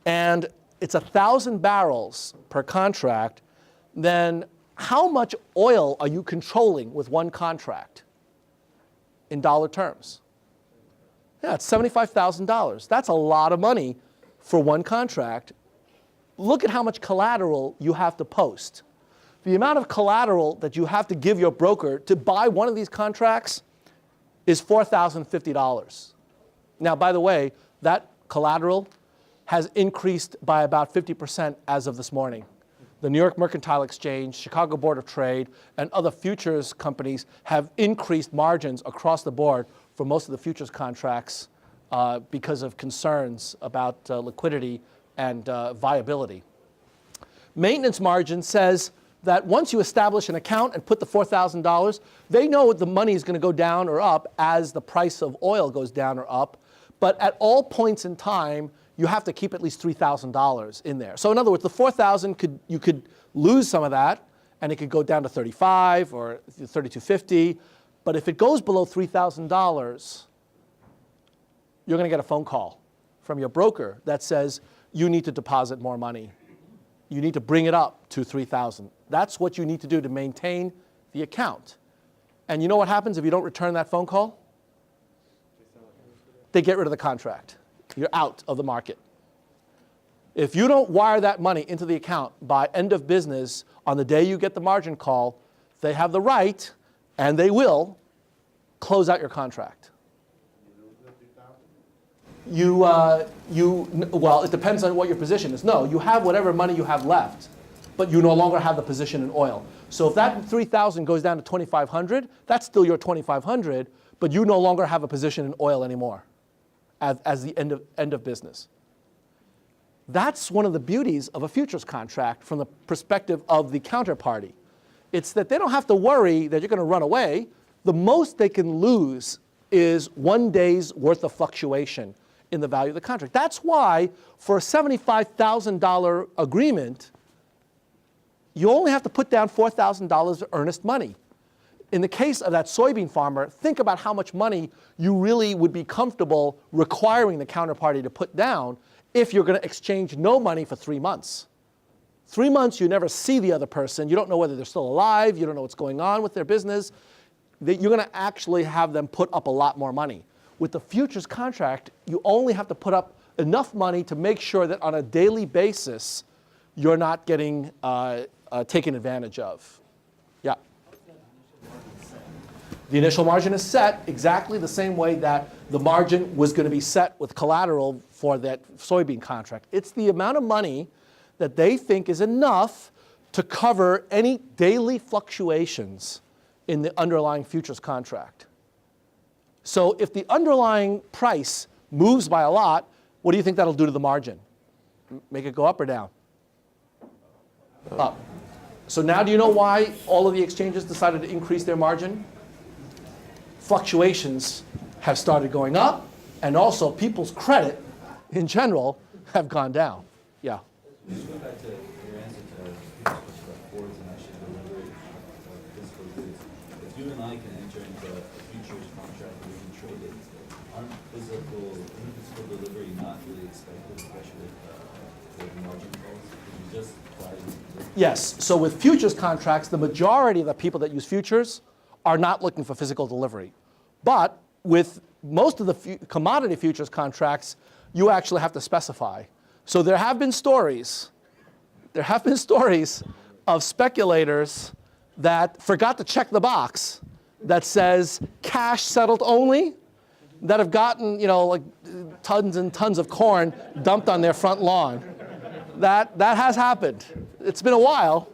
and it's 1,000 barrels per contract, then how much oil are you controlling with one contract in dollar terms? Yeah, it's $75,000. That's a lot of money for one contract. Look at how much collateral you have to post. The amount of collateral that you have to give your broker to buy one of these contracts is $4,050. Now, by the way, that collateral has increased by about 50% as of this morning. The New York Mercantile Exchange, Chicago Board of Trade, and other futures companies have increased margins across the board for most of the futures contracts because of concerns about liquidity and viability. Maintenance margin says that once you establish an account and put the $4,000, they know the money is going to go down or up as the price of oil goes down or up. But at all points in time, you have to keep at least $3,000 in there. So in other words, the $4,000 you could lose some of that, and it could go down to $35,000 or $3,250. But if it goes below $3,000, you're going to get a phone call from your broker that says you need to deposit more money. You need to bring it up to $3,000. That's what you need to do to maintain the account. And you know what happens if you don't return that phone call? They get rid of the contract. You're out of the market. If you don't wire that money into the account by end of business on the day you get the margin call, they have the right, and they will, close out your contract. Well, it depends on what your position is. No, you have whatever money you have left, but you no longer have the position in oil. So if that $3,000 goes down to $2,500, that's still your $2,500, but you no longer have a position in oil anymore as the end of business. That's one of the beauties of a futures contract from the perspective of the counterparty. It's that they don't have to worry that you're going to run away. The most they can lose is 1 day's worth of fluctuation in the value of the contract. That's why for a $75,000 agreement, you only have to put down $4,000 of earnest money. In the case of that soybean farmer, think about how much money you really would be comfortable requiring the counterparty to put down if you're going to exchange no money for 3 months. 3 months, you never see the other person. You don't know whether they're still alive. You don't know what's going on with their business. You're going to actually have them put up a lot more money. With the futures contract, you only have to put up enough money to make sure that on a daily basis, you're not getting taken advantage of. Yeah. The initial margin is set exactly the same way that the margin was going to be set with collateral for that soybean contract. It's the amount of money that they think is enough to cover any daily fluctuations in the underlying futures contract. So if the underlying price moves by a lot, what do you think that'll do to the margin? Make it go up or down? Up. So now do you know why all of the exchanges decided to increase their margin? Fluctuations have started going up, and also people's credit in general have gone down. Yeah. Just go back to your answer to about forwards and actually delivery of physical goods. If you and I can enter into a futures contract where we can trade it, aren't physical delivery not really expected, especially with the margin calls? Could you just try to... Yes. So with futures contracts, the majority of the people that use futures are not looking for physical delivery. But with most of the commodity futures contracts, you actually have to specify. So there have been stories of speculators that forgot to check the box that says cash settled only, that have gotten, like tons and tons of corn dumped on their front lawn. That has happened. It's been a while,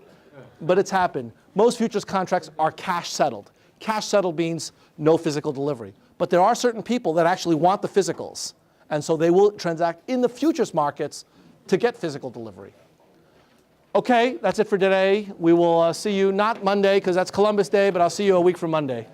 but it's happened. Most futures contracts are cash settled. Cash settled means no physical delivery. But there are certain people that actually want the physicals, and so they will transact in the futures markets to get physical delivery. Okay, that's it for today. We will see you not Monday because that's Columbus Day, but I'll see you a week from Monday.